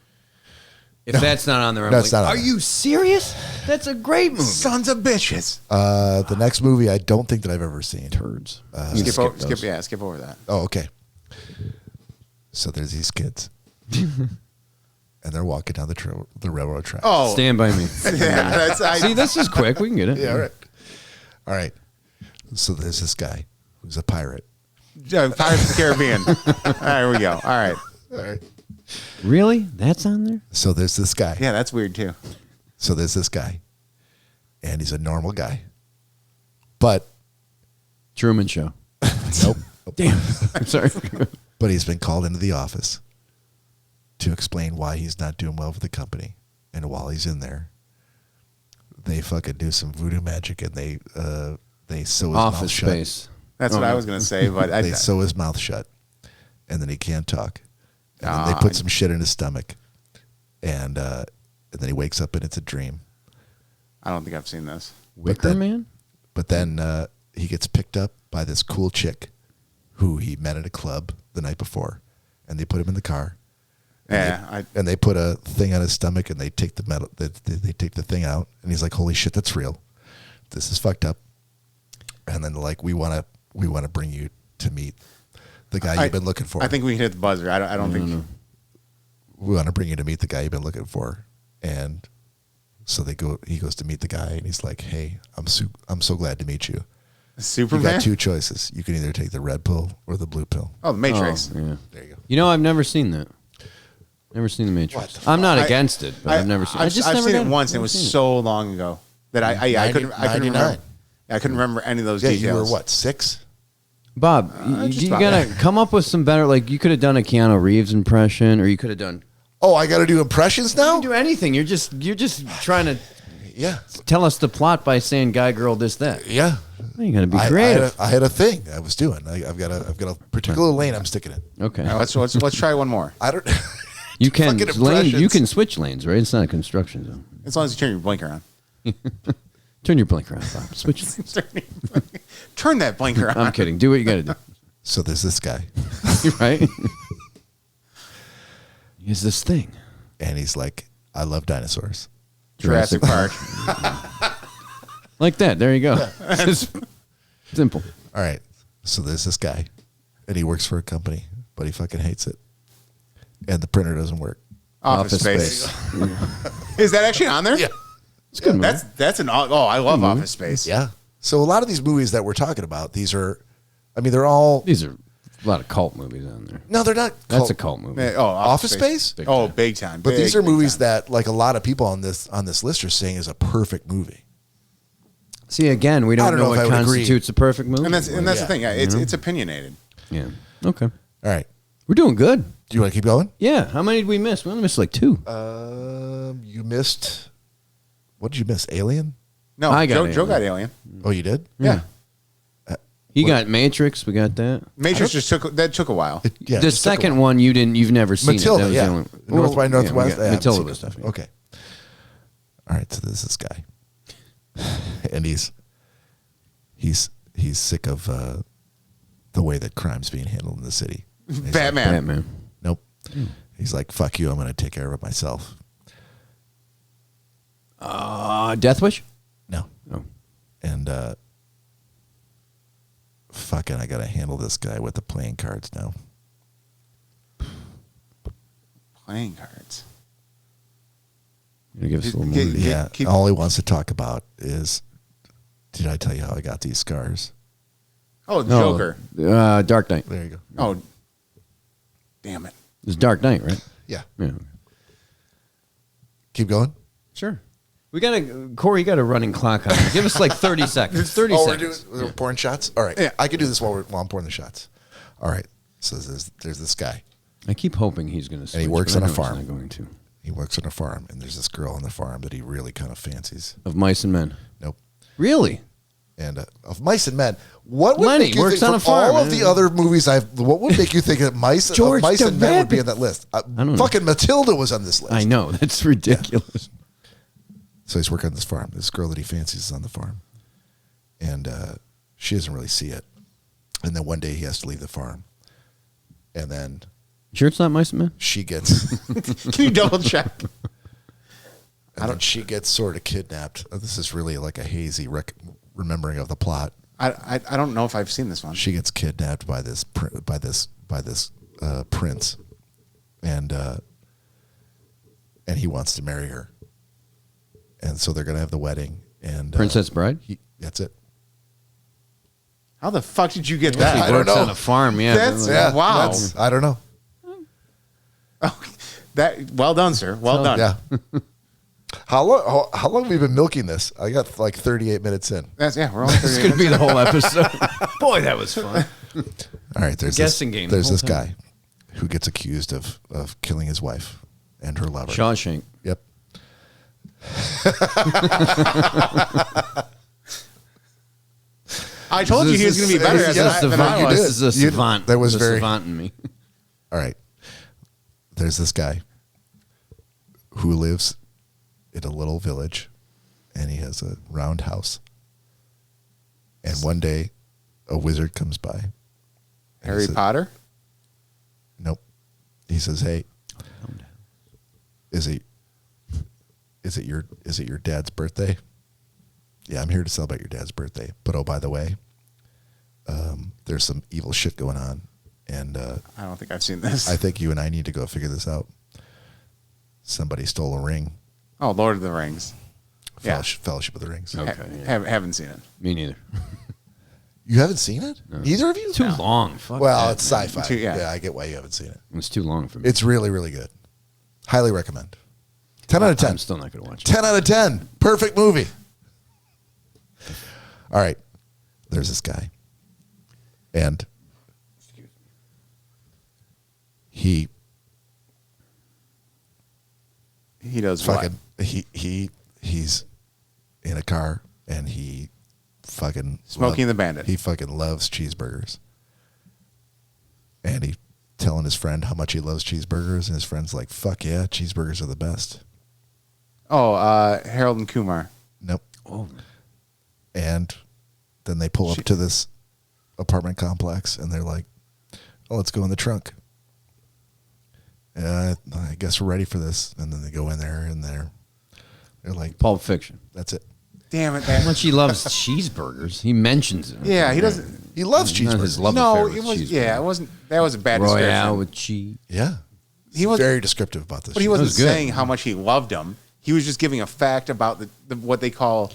If that's not on there, I'm That's like, not on are there. you serious? That's a great movie. Sons of bitches. The next movie I don't think that I've ever seen. Turds. Skip over that. Oh, okay. So there's these kids, and they're walking down the railroad tracks. Oh, Stand by me. yeah. See, this is quick. We can get it. yeah, all right. So there's this guy who's a pirate. Pirates of the Caribbean. All right, here we go. All right. All right. Really? That's on there? So there's this guy. Yeah, that's weird too. So there's this guy, and he's a normal guy, but Truman Show. nope. Damn. I'm sorry. But he's been called into the office to explain why he's not doing well for the company. And while he's in there, they fucking do some voodoo magic, and they sew his mouth Office shut. Space. That's what I was gonna say, but They sew his mouth shut, and then he can't talk. And then they Ah. put some shit in his stomach, and then he wakes up and it's a dream. I don't think I've seen this. Wicker then- Man? But then he gets picked up by this cool chick who he met at a club the night before, and they put him in the car. Yeah, And they put a thing on his stomach, and they take the metal. They take the thing out, and he's like, "Holy shit, that's real. This is fucked up." And then they're like, "We want to bring you to meet the guy you've been looking for. I think we can hit the buzzer. I don't think. We want to bring you to meet the guy you've been looking for." And so they go. He goes to meet the guy, and he's like, "Hey, I'm so glad to meet you. You Superman. got two choices. You can either take the red pill or the blue pill." Oh, the Matrix. Oh, yeah. There you go. You know, I've never seen that. Never seen The Matrix. What? I'm not I- against it, but I've never seen it. I've never seen done it once, and it Never was seen so long ago that I couldn't 99. remember. I couldn't remember any of those Yeah, details. you were what, 6? Bob, just you about gotta that. come up with some better. Like you could have done a Keanu Reeves impression, or you could have done. Oh, I got to do impressions You now. can do anything. You're just trying to Yeah, tell us the plot by saying guy, girl, this, that. yeah. You gotta be I creative. had a thing I was doing. I've got a particular lane I'm sticking in. Okay, All right, let's try one more. I don't. you can fucking lane. You impressions. can switch lanes, right? It's not a construction zone. As long as you turn your blinker on. Turn your blinker on, Bob. Switch lanes. Turn that blinker on. I'm kidding. Do what you gotta do. So there's this guy, Right? Is this thing and he's like, "I love dinosaurs." Jurassic Park. Like that. There you go. It's simple. All right. So there's this guy, and he works for a company, but he fucking hates it. And the printer doesn't work. Office Space. Is that actually on there? Yeah. It's a good. Movie. That's I love Office Space. Yeah. So a lot of these movies that we're talking about, these are a lot of cult movies on there. No, they're not. That's a cult movie. Oh, Office Space? Big Oh, time. big time. But these are big movies time. that like a lot of people on this list are saying is a perfect movie. See, again, we don't know if I what would agree. constitutes a perfect movie. And that's Yeah. the thing. Yeah, it's opinionated. Yeah. Okay. All right. We're doing good. Do you want to keep going? Yeah. How many did we miss? We only missed like 2. You missed. What did you miss? Alien? No, I got Joe Alien. got Alien. Oh, you did? Yeah. He got Matrix. We got that. Matrix took a while. Yeah. The just took a second while. one you've never seen. Matilda, It. That was yeah. the only- North by Well, Northwest. Yeah, I haven't Matilda seen was it. stuff. Yeah. Okay. All right. So there's this guy, and he's sick of the way that crime's being handled in the city. And he's like, Batman. nope. He's like, fuck you. I'm going to take care of it myself. Death Wish. No. Oh. And fucking, I got to handle this guy with the playing cards now. Playing cards. You gonna give us a little Get- more. Yeah. keep- All he wants to talk about is, did I tell you how I got these scars? Oh, Joker. Dark Knight. There you go. Oh, damn it. It's Dark Knight, right? Yeah. Yeah. Keep going. Sure. Corey, you got a running clock on. Give us like 30 seconds. 30 Oh, seconds. we're pouring shots? All right. Yeah. I can do this while I'm pouring the shots. All right. So there's this guy. I keep hoping he's going to switch. he works but I on a know he's farm. not going to. He works on a farm, and there's this girl on the farm that he really kind of fancies. Of Mice and Men. Nope. Really? And of Mice and Men. What would Lenny make you works think on from a farm, all of man. the other movies what would make you think that George Mice the and Men would be on Rabbit. that list? don't know. Fucking Matilda was on this list. I know. That's ridiculous. So he's working on this farm. This girl that he fancies is on the farm. And she doesn't really see it. And then one day he has to leave the farm. And then Sure it's not Mice and Men? she gets Can you double check? she gets sort of kidnapped. This is really like a hazy remembering of the plot. I don't know if I've seen this one. She gets kidnapped by this prince, and he wants to marry her, and so they're gonna have the wedding. And Princess Bride? That's it. How the fuck did you get that? I don't Works know. on a farm, yeah. That's- Yeah, Wow. I don't know. Well done, sir. Well done. Yeah. How long have we been milking this? I got like 38 minutes in. We're only This could be the whole episode. Boy, that was fun. All right, there's guessing this, game the There's whole this time. guy who gets accused of killing his wife and her lover. Shawshank. Yep. I told you he was going to be better This at is a that. savant. You did. This is a You- savant. that was There's a very- savant in me. All right. There's this guy who lives in a little village, and he has a round house. And one day, a wizard comes by. And he Harry said- Potter? Nope. He says, "Hey, is it your dad's birthday? Yeah, I'm here to celebrate your dad's birthday. But oh, by the way, there's some evil shit going on, and I don't think I've seen this. I think you and I need to go figure this out. Somebody stole a ring. Oh, Lord of the Rings. Yeah. Fellowship of the Rings. Okay. Haven't seen it. Me neither. You haven't seen it? Either of you? Too long. Fuck Well, that, it's man. sci-fi. Yeah. Yeah, I get why you haven't seen it. It's too long for me. It's really, really good. Highly recommend. 10 out of 10. I'm still not going to watch it. 10 out of 10. Perfect movie. All right. There's this guy. And he does fucking he's in a car and he fucking Smokey and the Bandit. He fucking loves cheeseburgers. And he telling his friend how much he loves cheeseburgers, and his friend's like, "Fuck yeah, cheeseburgers are the best." Harold and Kumar. Nope. Oh, And then they pull up to this apartment complex, and they're like, "Oh, let's go in the trunk." I guess we're ready for this. And then they go in there, and they're like, Pulp Fiction. "That's it." Damn it! How much he loves cheeseburgers. He mentions it. Yeah, he doesn't. He loves Not his cheeseburgers. love No, affair it with was. cheeseburgers. Yeah, it wasn't. That was a bad Royale description. with cheese. Yeah. He was very descriptive about this. But he shit. wasn't was good. saying how much he loved him. He was just giving a fact about the what they call.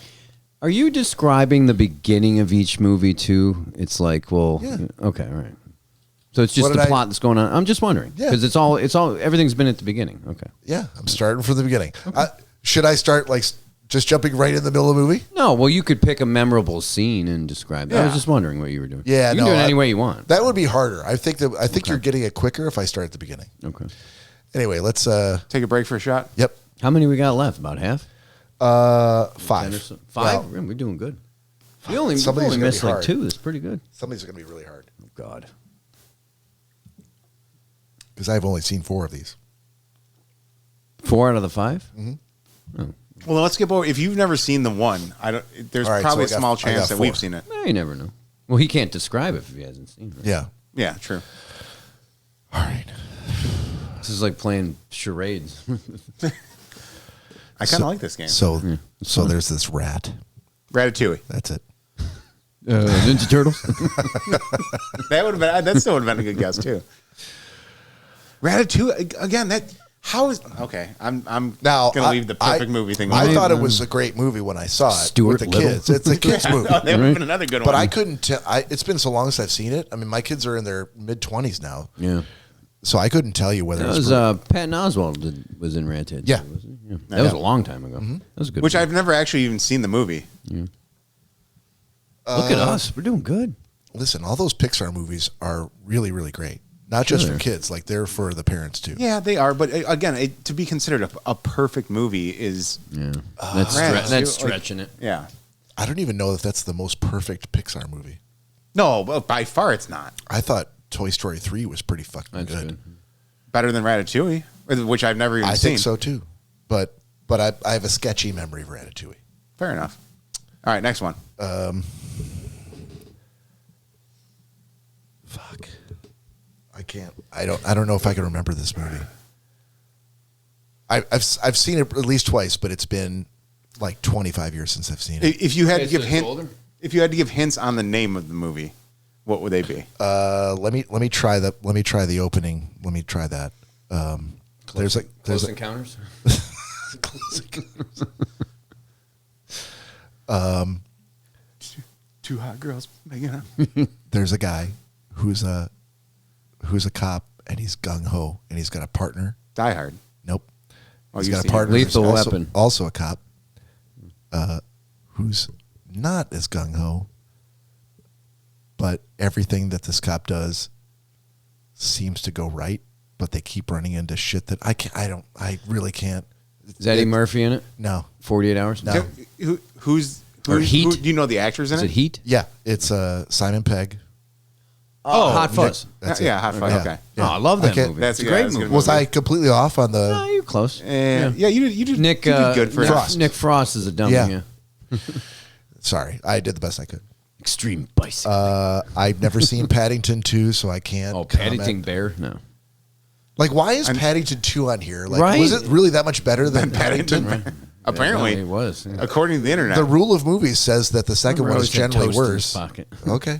Are you describing the beginning of each movie too? It's like, well, Yeah. okay, all right. So it's just What the did I- plot that's going on. I'm just wondering Yeah. because it's all everything's been at the beginning. Okay. Yeah, I'm starting from the beginning. Should I start like just jumping right in the middle of the movie? No, well, you could pick a memorable scene and describe it. I was Yeah. just wondering what you were doing. Yeah, you can no, do it any way you want. That would be harder. I think you're getting it quicker if I start at the beginning. Okay. Anyway, let's. Take a break for a shot. Yep. How many we got left? About half? 5. 10 or so? 5? Well, We're doing good. We only Somebody's gonna missed be like hard. 2. That's pretty good. some of these are going to be really hard Oh, God. because I've only seen 4 of these. 4 out of the 5? Well, let's skip over. If you've never seen the one, I don't. There's All right, probably so a I small got chance that 4. we've seen it. You never know. Well, he can't describe it if he hasn't seen it. Yeah. Yeah, true. All right. This is like playing charades. I kind of like this game. So fun. there's this rat. Ratatouille. That's it. Ninja Turtles? That would have been. That still would have been a good guess too. Ratatouille again. How is okay? I'm Now gonna leave the perfect movie thing. I alone. thought it was a great movie when I saw it Stuart with the Little. kids. It's a kids movie. that would have Right. been another good But one. I couldn't tell. It's been so long since I've seen it. I mean, my kids are in their mid-20s now, Yeah. so I couldn't tell you whether That it was. was Patton Oswalt was in Rant. Yeah. Wasn't he? Yeah. That was a long time ago. That was a good. Which movie. I've never actually even seen the movie. Look at us. We're doing good. Listen, all those Pixar movies are really, really great. Not just for Sure. kids, like they're for the parents too. Yeah, they are. But again, to be considered a perfect movie is Yeah. That's Rant, that's too, stretching it. yeah. I don't even know if that's the most perfect Pixar movie. No, but by far it's not I thought Toy Story 3 was pretty fucking That's good. good. better than Ratatouille, which I've never even I seen. think so too. But I have a sketchy memory of Ratatouille. Fair enough. All right, next one. Fuck. I can't. I don't know if I can remember this movie. I've seen it at least twice, but it's been like 25 years since I've seen it. If you had to Okay, give so it's older? if you had to give hints on the name of the movie, what would they be? Let me try the opening. Let me try that. There's Close Encounters. Two hot girls making out. there's a guy who's a cop and he's gung ho and he's got a partner. Die Hard. Nope. Oh, He's you've got a seen it. partner. Lethal who's also, Weapon. Also a cop. Who's not as gung ho, but everything that this cop does seems to go right. But they keep running into shit that I can't. I really can't. Is Eddie Murphy in it? No. 48 Hours? No. Who's Or Heat? Who, do you know the actors in Is it? it Heat? Yeah, it's Simon Pegg. Oh, Hot Fuzz. That's yeah, it. Hot Fuzz. Yeah. Okay. Yeah. Oh, I love that Okay. movie. That's It's a great that's a good movie. Was I completely off on the? No, you're close. Yeah, you did. Nick you did good for Nick, him. Frost. Nick Frost is a dummy. Yeah. Yeah. Sorry, I did the best I could. Extreme bicycle. I've never seen Paddington 2, so I can't. Oh, comment. Paddington Bear? No. Like, why is Paddington 2 on here? Like, Right? was it really that much better than Paddington. Paddington? Apparently, it was. Yeah. according to the internet. The rule of movies says that the second one is Rose had generally toast in his worse. pocket. Okay.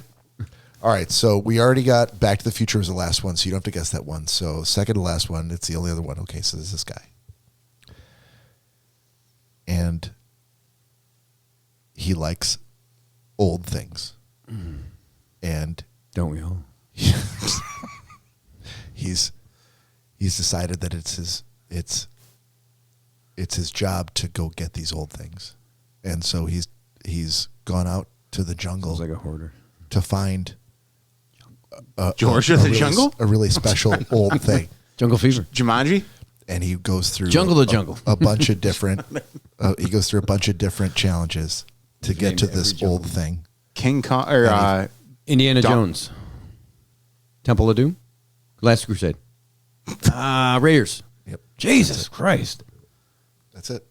All right, so we already got Back to the Future was the last one, so you don't have to guess that one. So second to last one, it's the only other one. Okay, so there's this guy. And he likes old things. And Don't we all? he's decided that it's his job to go get these old things. And so he's gone out to the jungle Sounds like a hoarder. to find George of the Jungle? a really special old thing. Jungle Fever. Jumanji. And he goes through Jungle to Jungle. a bunch of different he goes through a bunch of different challenges to get named to every this jungle. old thing. King Kong or Indiana Dom- Jones. Temple of Doom. Last Crusade. Raiders. Yep. Jesus Christ. That's it.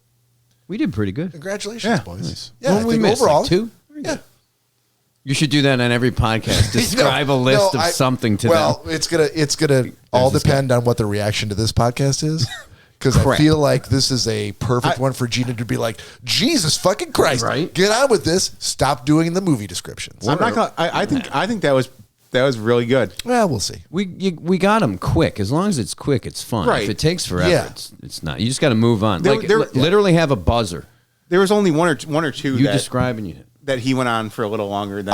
We did pretty good. Congratulations, Yeah. boys. Nice. Yeah, What I we think missed, overall, like 2? yeah. You should do that on every podcast. Describe a list of something to well, them. it's gonna all this depend on what the reaction to this podcast is. Because I Crap. feel like this is a perfect one for Gina to be like, Jesus fucking Christ, Right. get on with this. Stop doing the movie descriptions. I'm not gonna. I think that was really good. Well, we'll see. We got them quick. As long as it's quick, it's fun. Right. If it takes forever, Yeah. it's not. You just got to move on. There- Like there- literally have a buzzer. There was only one or two You describe and you hit. that he went on for a little longer than.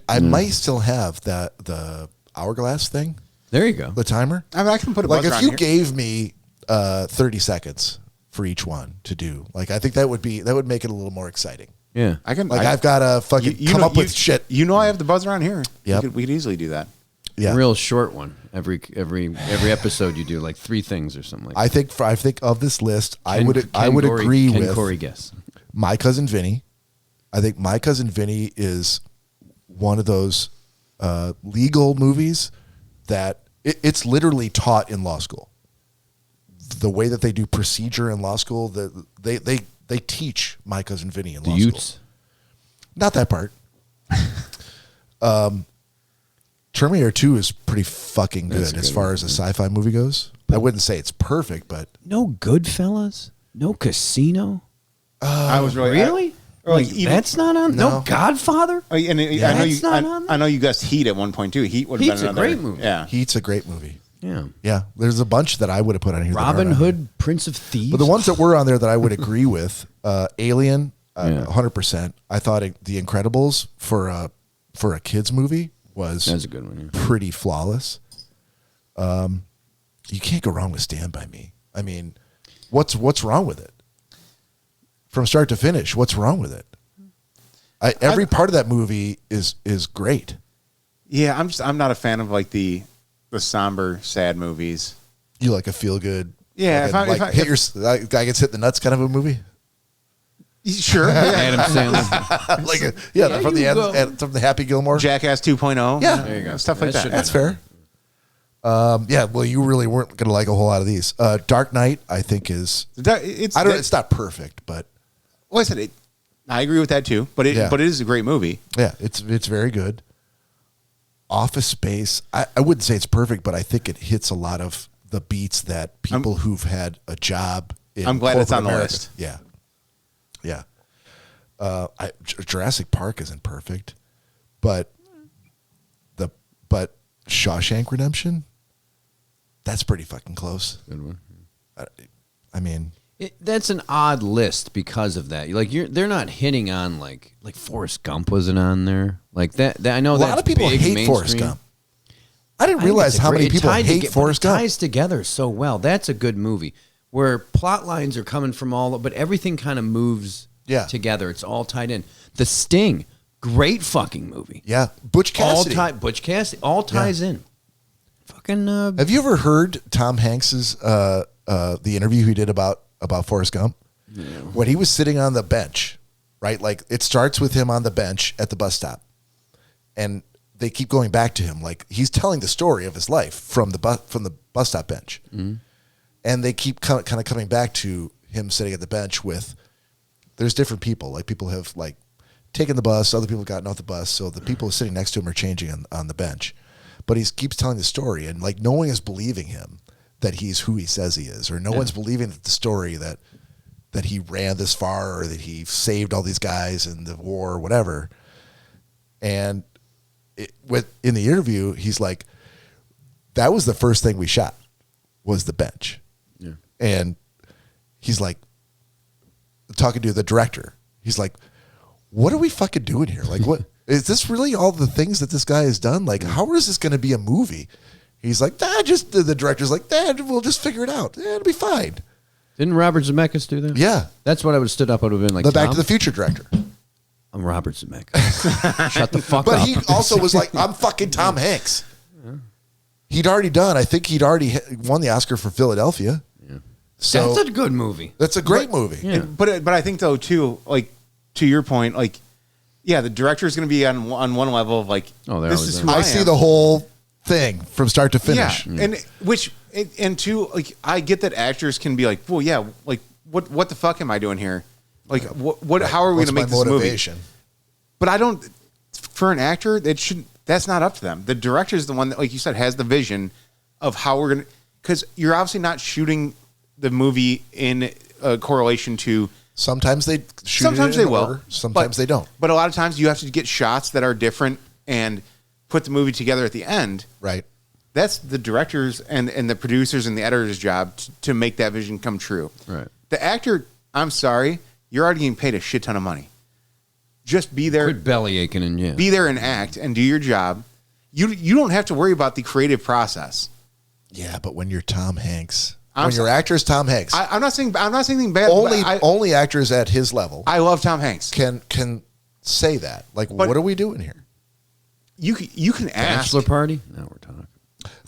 I might still have the hourglass thing, There you go. the timer. I mean, I can put a Like buzzer if on you here. gave me 30 seconds for each one to do, like I think that would make it a little more exciting. Yeah. I can. Like I've got to fucking come up with shit. You know, I have the buzzer on here. Yep. We could easily do that. Yeah. Real short one. Every episode you do like 3 things or something like that. I think of this list, I Can would Cory- agree can with Cory guess? My Cousin Vinny. I think My Cousin Vinny is one of those legal movies that it's literally taught in law school. The way that they do procedure in law school, they teach My Cousin Vinny in The law Utes. school. Not that part. Terminator 2 is pretty fucking That's good a as good far one, as a sci-fi movie goes. I wouldn't say it's perfect, but No Goodfellas? No Casino? I was really Really? or like Like, even- that's not on? No, No. Godfather? I know That's not on there? I know you guessed Heat at one point too. Heat would have Heat's been a another great movie. Yeah. Heat's a great movie. Yeah. Yeah, there's a bunch that I would have put on here. that aren't Robin on here. Hood, Prince of Thieves. But the ones that were on there that I would agree with, Alien, Yeah. 100%. I thought The Incredibles for a kids movie was That's a good one. Yeah. pretty flawless. You can't go wrong with Stand By Me. I mean, what's wrong with it? From start to finish, what's wrong with it? Every part of that movie is great. Yeah, I'm not a fan of like the somber, sad movies. You like a feel good, Yeah, guy gets hit in the nuts kind of a movie. Sure. Adam Sandler. Like Yeah, from the you end, go. from the Happy Gilmore. Jackass 2.0. Yeah. There you go. Stuff like That that. should- That's fair. Yeah, well, you really weren't going to like a whole lot of these. Dark Knight, I think, is It's I don't. It's not perfect, but Well, I said it. I agree with that too. But Yeah. it is a great movie. yeah, it's very good. Office Space, I wouldn't say it's perfect, but I think it hits a lot of the beats that people who've had a job in I'm glad it's corporate on the America- list. Yeah, yeah. Jurassic Park isn't perfect, but Shawshank Redemption, that's pretty fucking close. Good one. I mean, That's an odd list because of that. Like they're not hitting on like Forrest Gump wasn't on there. Like that I know a lot of people hate Forrest Gump. I didn't realize how many people hate Forrest It Gump. ties together so well. That's a good movie where plot lines are coming from but everything kind of moves together. It's all tied in. The Sting, great fucking movie. Yeah, Butch Cassidy. Butch Cassidy, all ties in. Fucking. Have you ever heard Tom Hanks's the interview he did about Forrest Gump? Yeah. When he was sitting on the bench, right? Like it starts with him on the bench at the bus stop, and they keep going back to him. Like he's telling the story of his life from the bus stop bench, and they keep kind of coming back to him sitting at the bench with. There's different people. Like people have like taken the bus, other people have gotten off the bus, so the people sitting next to him are changing on the bench. But he keeps telling the story, and like no one is believing him that he's who he says he is, or no one's believing that the story that he ran this far, or that he saved all these guys in the war, or whatever. And in the interview, he's like, "That was the first thing we shot, was the bench," and he's like, talking to the director, he's like, "What are we fucking doing here? Like, what is this really all the things that this guy has done? Like, how is this going to be a movie?" He's like, just the director's like, we'll just figure it out. It'll be fine. Didn't Robert Zemeckis do that? Yeah. That's what I would have stood up. I would have been like, The Back Tom, to the Future director. I'm Robert Zemeckis. Shut the fuck But up. he also was like, I'm fucking Tom Hanks. He'd already done, I think he'd already won the Oscar for Philadelphia. Yeah. So That's a good movie. that's a great movie. Yeah. But I think though too, like to your point, like yeah, the director is going to be on one level of like Oh, they're this always is there. who I I see am. the whole thing from start to finish. Yeah, and two, like I get that actors can be like, well, yeah, like what the fuck am I doing here? Like what how are we What's going to make my this motivation? movie? But I don't. For an actor, that's not up to them. The director is the one that, like you said, has the vision of how we're gonna. Because you're obviously not shooting the movie in correlation to. Sometimes they shoot Sometimes it in they will. order, sometimes they don't. But a lot of times you have to get shots that are different and put the movie together at the end. Right. That's the directors and the producers and the editors' job to make that vision come true. Right. The actor, I'm sorry, you're already getting paid a shit ton of money. Just be there. Quit belly aching and yeah. Be there and act and do your job. You don't have to worry about the creative process. Yeah, but when you're Tom Hanks, I'm when your actor is Tom Hanks, I'm not saying anything bad. only actors at his level I love Tom Hanks. can say that. Like, what are we doing here? You can ask. Bachelor party? Now we're talking.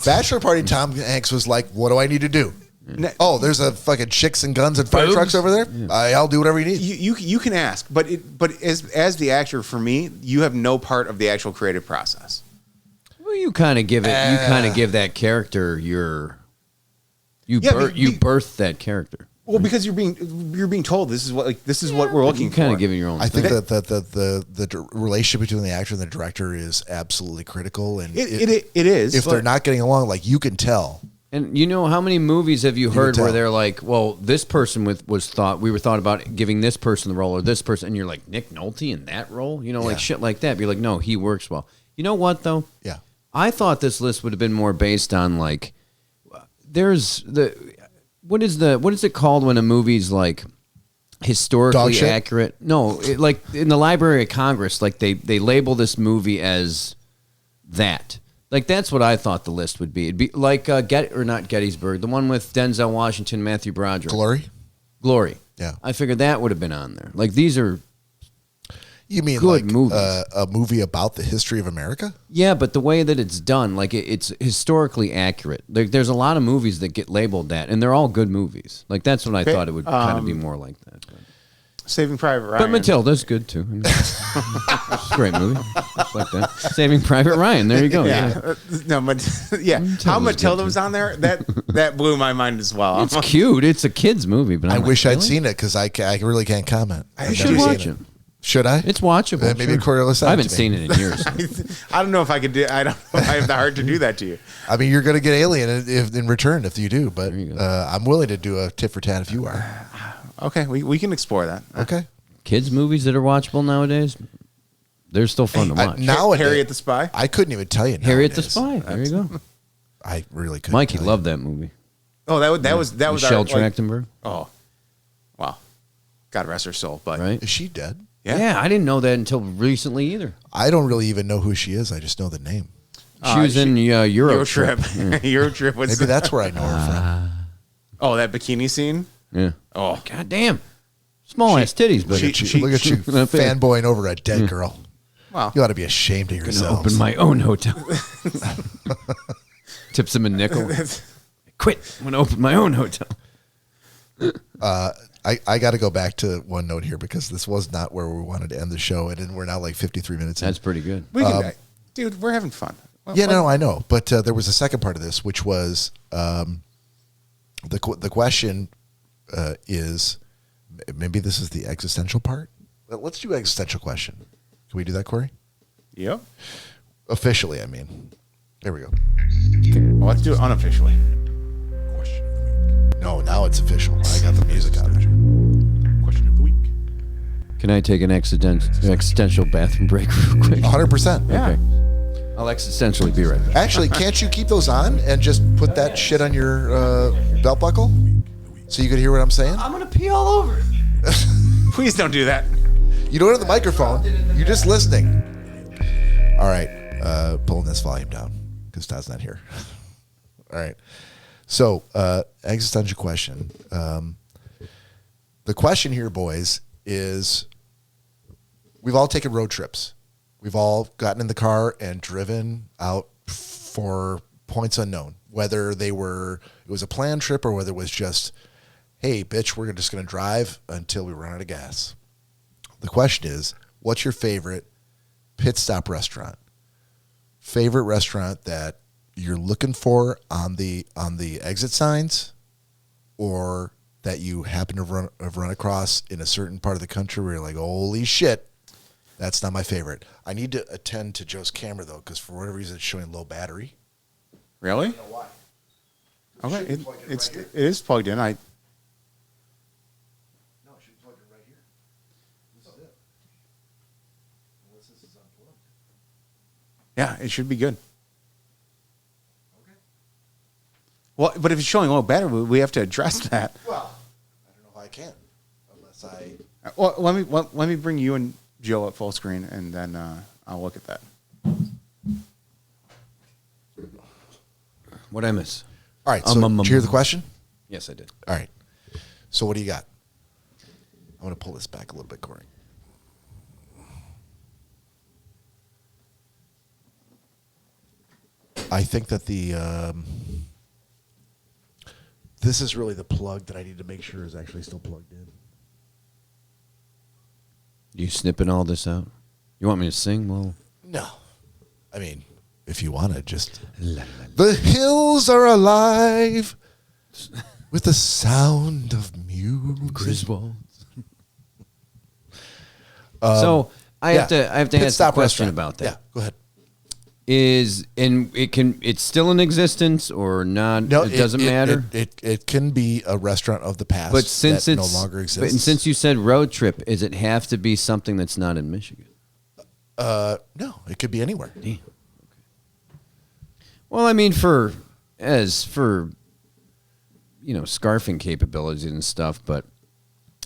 Bachelor party. Tom Hanks was like, "What do I need to do?" Oh, there's a fucking chicks and guns and fire Boobs? trucks over there. I'll do whatever you need. You can ask, but as the actor, for me, you have no part of the actual creative process. Well, you kind of give it. You kind of give that character you birth that character. Well, because you're being told this is what we're looking for. Kind of giving your own. I think that the relationship between the actor and the director is absolutely critical, and it is. If they're not getting along, like, you can tell. And you know how many movies have you heard where they're like, well, this person we were thought about giving this person the role or this person, and you're like, Nick Nolte in that role, like shit like that. But you're like, no, he works well. You know what though? Yeah, I thought this list would have been more based on like, there's what is it called when a movie's like historically accurate? No, like in the Library of Congress, like they label this movie as that. Like that's what I thought the list would be. It'd be like not Gettysburg, the one with Denzel Washington, Matthew Broderick. Glory. Yeah, I figured that would have been on there. Like these are. You mean good like movies. A movie about the history of America? Yeah, but the way that it's done, like it's historically accurate. There's a lot of movies that get labeled that, and they're all good movies. Like that's what I thought it would kind of be more like that. But. Saving Private Ryan. But Matilda's good too. I mean, it's a great movie. Just like that. Saving Private Ryan. There you go. Yeah. No, but yeah. How Matilda was on there, that blew my mind as well. It's cute. It's a kid's movie, but I wish I'd seen it because I really can't comment. You should watch it. Should I? It's watchable. Maybe Cory will I haven't seen it in years. I don't know if I could do. I don't know if I have the heart to do that to you. I mean, you're going to get Alien in return if you do, but I'm willing to do a tit for tat if you are. Okay, we can explore that. Okay. Kids movies that are watchable nowadays, they're still fun to watch. Nowadays, Harriet the Spy. I couldn't even tell you. Harriet the Spy. There you go. I really couldn't. Mikey loved that movie. Oh, that was Michelle Trachtenberg. Oh, wow. God rest her soul. But right? Is she dead? Yeah, I didn't know that until recently either. I don't really even know who she is. I just know the name. She was in Euro Trip. Euro Trip was. Maybe that's where I know her from. Oh, that bikini scene. Yeah. Oh, god damn. Small ass titties, but look at you fanboying over a dead girl. Wow. You ought to be ashamed of yourself. Open my own hotel. Tips him a nickel. Quit. I'm gonna open my own hotel. I got to go back to one note here because this was not where we wanted to end the show, and we're now like 53 minutes in. That's pretty good. Dude, we're having fun. No, I know. But there was a second part of this, which was the question is, maybe this is the existential part. Let's do existential question. Can we do that, Cory? Yep. Officially, I mean. There we go. Well, let's do it unofficially. No, now it's official. I got the music on it. Question of the week. Can I take an existential bathroom break real quick? 100%. Yeah. Okay. I'll existentially be right back. Actually, can't you keep those on and just put that shit on your belt buckle so you could hear what I'm saying? I'm going to pee all over it. Please don't do that. You don't have the microphone. You're just listening. All right. Pulling this volume down because Todd's not here. All right. So, existential question. The question here, boys, is we've all taken road trips. We've all gotten in the car and driven out for points unknown, whether it was a planned trip or whether it was just, hey, bitch, we're just going to drive until we run out of gas. The question is, what's your favorite pit stop restaurant? Favorite restaurant that you're looking for on the exit signs, or that you happen to have run across in a certain part of the country where you're like, holy shit, that's not my favorite. I need to attend to Joe's camera though, because for whatever reason it's showing low battery. Really? I don't know why. Okay, it is plugged in. Yeah, it should be good. Well, but if it's showing low battery, we have to address that. Well, I don't know if I can, unless I. Well, let me bring you and Joe at full screen, and then I'll look at that. What'd I miss? All right. So, did you hear the question? Yes, I did. All right. So, what do you got? I'm going to pull this back a little bit, Cory. I think that this is really the plug that I need to make sure is actually still plugged in. You snipping all this out? You want me to sing? Well, No. I mean, if you want to, just. The hills are alive with the sound of music. Griswold. So I have to Pit ask a Stop question Restaurant. about that. Yeah, go ahead. It's still in existence or not? No, it doesn't matter. It can be a restaurant of the past, But since that it's no longer exists. But since you said road trip, does it have to be something that's not in Michigan? No, it could be anywhere. Damn. Okay. Well, I mean, for scarfing capabilities and stuff, but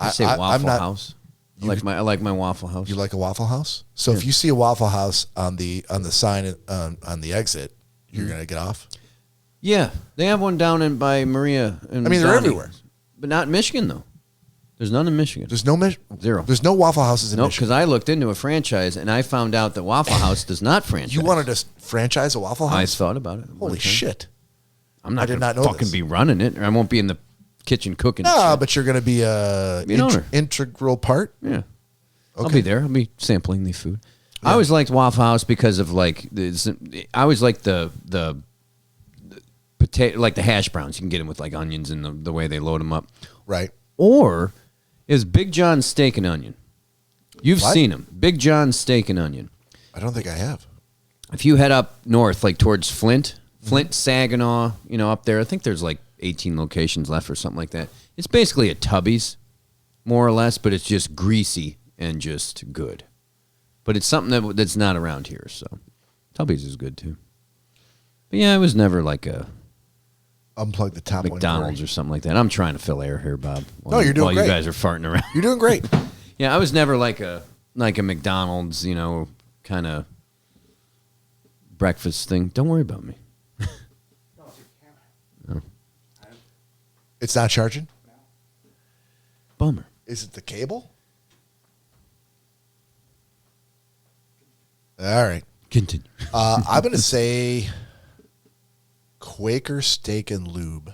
I say I'm Waffle not- House. I like my Waffle House. You like a Waffle House? So if you see a Waffle House on the sign on the exit, you're gonna get off. Yeah, they have one down by Maria. And I mean, they're Donnie. everywhere. But not in Michigan though. There's none in Michigan. There's no Zero. There's no Waffle Houses in No, Michigan. because I looked into a franchise and I found out that Waffle House does not franchise. You wanted to franchise a Waffle House? I thought about it. Holy shit! I'm not I did gonna not know fucking this. be running it, or I won't be in the kitchen cooking. No, shit. but you're gonna be a Be an owner. integral part. Yeah. I'll Okay. be there. I'll be sampling the food. I always liked Waffle House because of I always liked the potato, like the hash browns. You can get them with like onions and the way they load them up. Right. Or is Big John's steak and onion? You've What? seen them. Big John's steak and onion. I don't think I have. If you head up north, like towards Flint, Saginaw, up there, I think there's like 18 locations left or something like that. It's basically a Tubby's, more or less, but it's just greasy and just good. But it's something that's not around here, so Tubby's is good too. But yeah, it was never like a Unplug the top McDonald's one. or something like that. I'm trying to fill air here, Bob. No, you're doing while great. you guys are farting around. You're doing great. Yeah, I was never like a McDonald's, kind of breakfast thing. Don't worry about me. It's not charging. Bummer. Is it the cable? All right. Continue. I'm going to say Quaker Steak and Lube.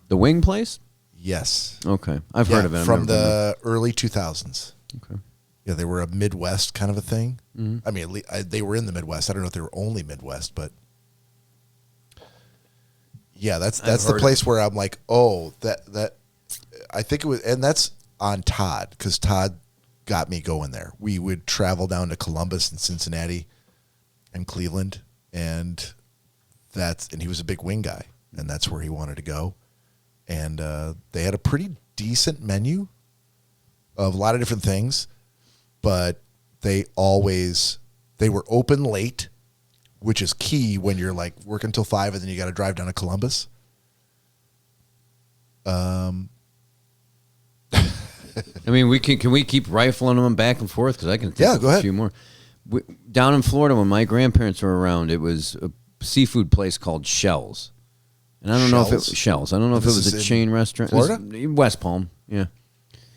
The wing place? Yes. Okay. I've heard of it. I've From never been the early 2000s. there. Okay. Yeah, they were a Midwest kind of a thing. Mm-hmm. I mean, they were in the Midwest. I don't know if they were only Midwest, but yeah, that's the heard place where I'm like, oh, that I think it was, and that's on Todd because Todd got me going there. We would travel down to Columbus and Cincinnati and Cleveland, and he was a big wing guy, and that's where he wanted to go. And they had a pretty decent menu of a lot of different things, but they were open late, which is key when you're like working till 5 and then you got to drive down to Columbus. I mean, can we keep rifling them back and forth? Because I can think of go a ahead. few more. Down in Florida, when my grandparents were around, it was a seafood place called Shells. And I don't know if it was Shells. I don't know if it This was is a in chain restaurant. Florida? It was West Palm, yeah.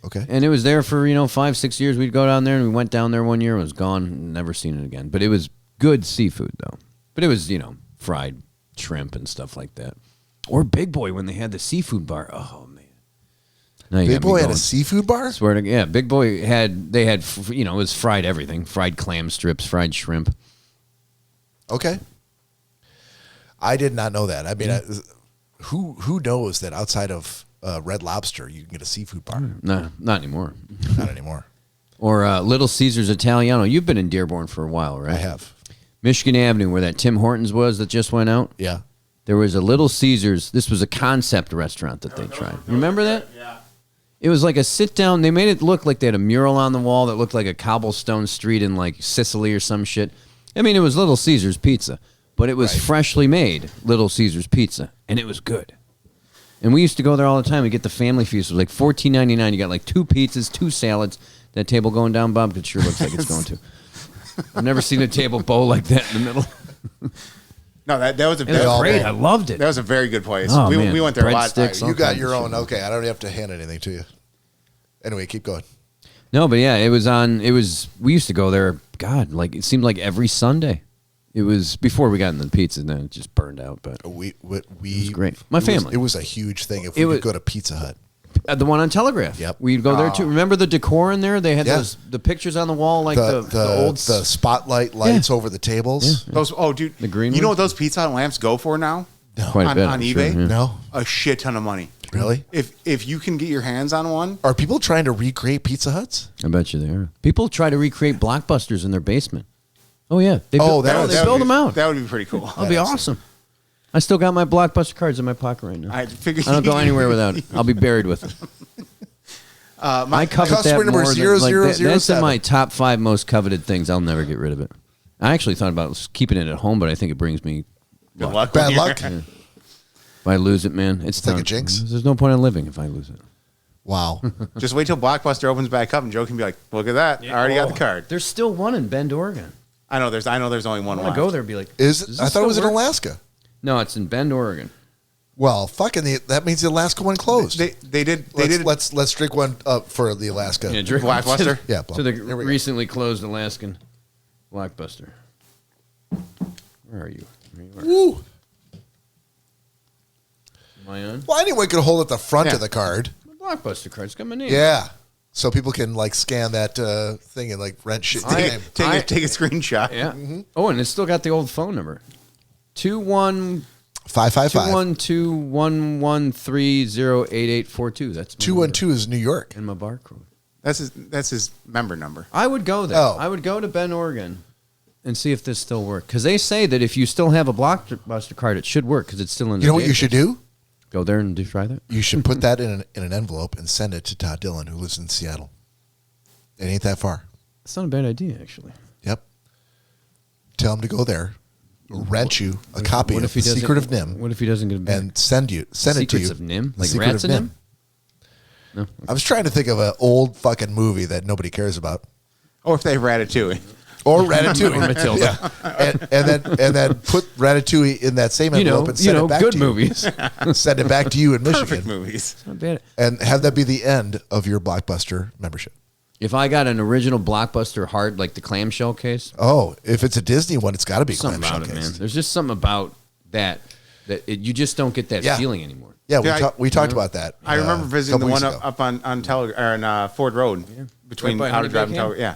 Okay. And it was there for, 5-6 years. We'd go down there, and we went down there one year. It was gone. Never seen it again. But it was good seafood, though. But it was, fried shrimp and stuff like that. Or Big Boy when they had the seafood bar. Oh, man. Now you Big got me Boy had going. a seafood bar? Swear to yeah, Big Boy had it was fried everything, fried clam strips, fried shrimp. Okay. I did not know that. I mean, who knows that outside of Red Lobster, you can get a seafood bar? No, not anymore. Not anymore. Or Little Caesars Italiano. You've been in Dearborn for a while, right? I have. Michigan Avenue, where that Tim Hortons was that just went out. Yeah. There was a Little Caesars. This was a concept restaurant that they tried. You remember that? Yeah. It was like a sit down. They made it look like they had a mural on the wall that looked like a cobblestone street in like Sicily or some shit. I mean, it was Little Caesars Pizza, but it was freshly made Little Caesars Pizza, and it was good. And we used to go there all the time. We get the family feast. It was like $14.99. You got like 2 pizzas, 2 salads. That table going down, Bob? It sure looks like it's going to. I've never seen a table bow like that in the middle. No, that was a It was great. I loved it. That was a very good place. Oh, we man. went there a lot. Breadsticks, You got your own. Okay, I don't have to hand anything to you. Anyway, keep going. No, but yeah, we used to go there, God, like it seemed like every Sunday. It was before we got into the pizza, and then it just burned out. But It was great. My family. It was a huge thing if we could go to Pizza Hut. The one on Telegraph. Yep. We'd go there too. Remember the decor in there? They had Yeah. the pictures on the wall, like the old the spotlight lights over the tables. Those dude, The green You know ones? what those Pizza Hut lamps go for now? No. Quite a on bit, on I'm sure, eBay? yeah. No, A shit ton of money. really? If you can get your hands on one, Are people trying to recreate Pizza Huts? I bet you they are. People try to recreate Blockbusters in their basement. Oh yeah, they Oh, build, that they would- build them out. That would be pretty cool. That'll be awesome. I still got my Blockbuster cards in my pocket right now. I figured I don't go anywhere without it. I'll be buried with them. I covet customer that number more than, like, that's in 0007. my top 5 most coveted things. I'll never get rid of it. I actually thought about keeping it at home, but I think it brings me Good luck. Bad when luck. you're- if I lose it, man. It's like done. a jinx. There's no point in living if I lose it. Wow. Just wait till Blockbuster opens back up, and Joe can be like, "Look at that! I already got the card." There's still one in Bend, Oregon. I know there's only one I want left. to go there and be like, Is does it? this I thought still it was in work? Alaska. No, it's in Bend, Oregon. Well, that means the Alaska one closed. They did. Let's drink one up for the Alaska. Yeah, drink Blockbuster? Yeah, to the here we go. recently closed Alaskan Blockbuster. Where are you? There you are. Woo. Am I on? Well, anyone could hold up the front Yeah. of the card. My Blockbuster card's got my name. Yeah. So people can like scan that thing and like rent shit. I- name. Take a screenshot. Yeah. Oh, and it's still got the old phone number. 555. 212-113-08842. That's my 212 is New York. number. And my barcode. That's his member number. I would go there. Oh. I would go to Bend, Oregon, and see if this still works. Because they say that if you still have a Blockbuster card, it should work because it's still in the You know what you database. should do? Go there and try that. You should put that in an envelope and send it to Todd Dillon, who lives in Seattle. It ain't that far. It's not a bad idea, actually. Yep. Tell him to go there, rent you a copy of The doesn't- Secret of Nim, What if he doesn't get it back? and send it to you. Secrets of Nim? The Like Secret Rats of of Nim? No. I was trying to think of an old fucking movie that nobody cares about. Or if they have Ratatouille. Or Ratatouille. Or Matilda. Yeah. And then put Ratatouille in that same envelope and send it back good to you. movies. Send it back to you in Michigan. Perfect movies. Not bad. And have that be the end of your Blockbuster membership. If I got an original Blockbuster hard, like the clamshell case, Oh, if it's a Disney one, it's got to be something clamshell about it, man. case. There's just something about that you just don't get that Yeah. feeling anymore. Yeah, Yeah, we talked about that. I remember visiting the couple one weeks ago. up on Ford Road between Right by Outer Drive and Honey Tower. Yeah,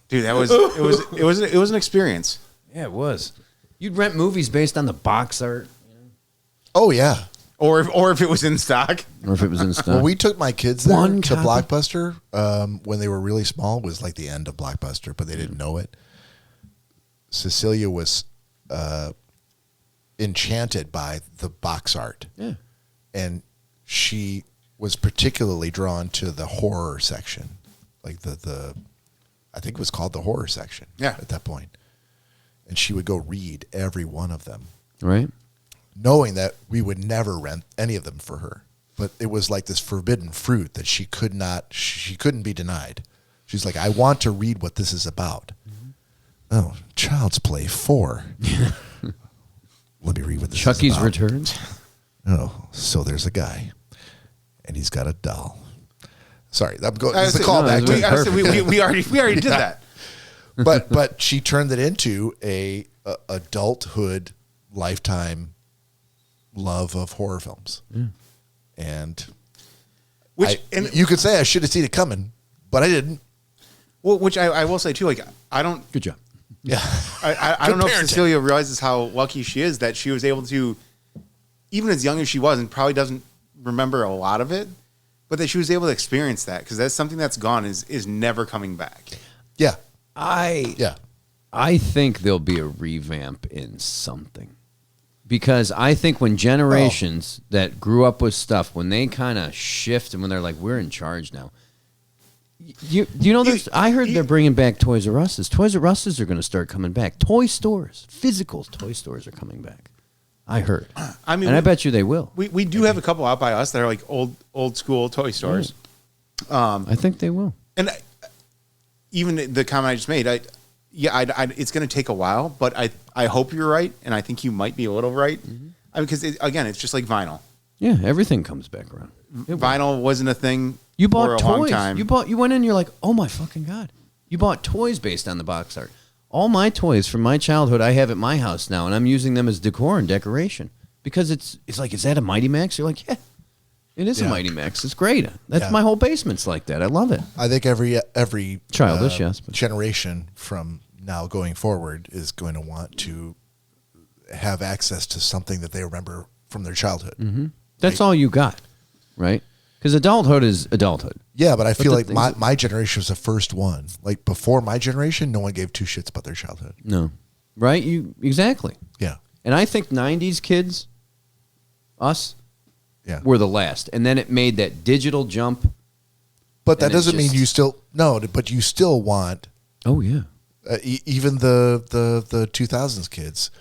dude, that was it was an experience. Yeah, it was. You'd rent movies based on the box art, Oh, yeah. Or if it was in stock. or if it was in stock. Well, we took my kids there One to copy. Blockbuster when they were really small. It was like the end of Blockbuster, but they didn't know it. Cecilia was enchanted by the box art. Yeah. And she was particularly drawn to the horror section. Like the I think it was called the horror section at that point. And she would go read every one of them, Right? knowing that we would never rent any of them for her. But it was like this forbidden fruit that she couldn't be denied. She's like, I want to read what this is about. Oh, Child's Play 4. Let me read what this Chucky's is about. Returns. Oh, so there's a guy, and he's got a doll. Sorry, I'm going. This is a no, callback. that's We already did that. But she turned it into a adulthood lifetime love of horror films, and you could say I should have seen it coming, but I didn't. Well, which I will say too. Like I don't. Good job. Yeah, I don't know if parenting. Cecilia realizes how lucky she is that she was able to, even as young as she was, and probably doesn't remember a lot of it, but that she was able to experience that because that's something that's gone is never coming back. yeah, I yeah. think there'll be a revamp in something. because I think when generations that grew up with stuff, when they kind of shift and when they're like, we're in charge now. You know, I heard they're bringing back Toys R Us's. Toys R Us's are going to start coming back. Toy stores, physical toy stores are coming back. I heard. I mean, and I bet you they will. We do have a couple out by us that are like old school toy stores. I think they will. And even the comment I just made, it's going to take a while, but I hope you're right, and I think you might be a little right. Mm-hmm. I mean, because again, it's just like vinyl. Yeah, everything comes back around. Vinyl wasn't a thing. You bought for a toys. long time. You went in. You're like, oh my fucking god! You bought toys based on the box art. All my toys from my childhood, I have at my house now, and I'm using them as decor and decoration because it's like, is that a Mighty Max? You're like, yeah, it is a Mighty Max. It's great. That's my whole basement's like that. I love it. I think every childish, yes, but generation from now going forward is going to want to have access to something that they remember from their childhood. Mm-hmm. That's all you got, right? Because adulthood is adulthood. Yeah, but I feel like my generation was the first one. Like before my generation, no one gave two shits about their childhood. No. Right? Exactly. Yeah. And I think 90s kids, us, were the last. And then it made that digital jump. But that doesn't mean you still... No, but you still want... Oh, yeah. Even the 2000s kids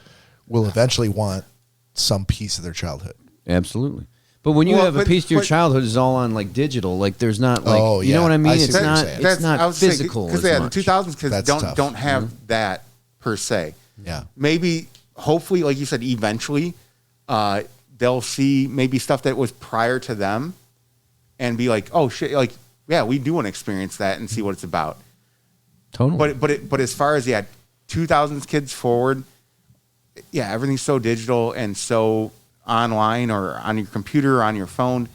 will eventually want some piece of their childhood. Absolutely. But when you have a piece of your childhood is all on like digital, like there's not like you know what I mean? It's not physical. Because the 2000s kids don't have that per se. Yeah. Maybe hopefully, like you said, eventually they'll see maybe stuff that was prior to them and be like, oh shit, like we do want to experience that and see what it's about. Totally. But as far as 2000s kids forward, everything's so digital and so online or on your computer or on your phone.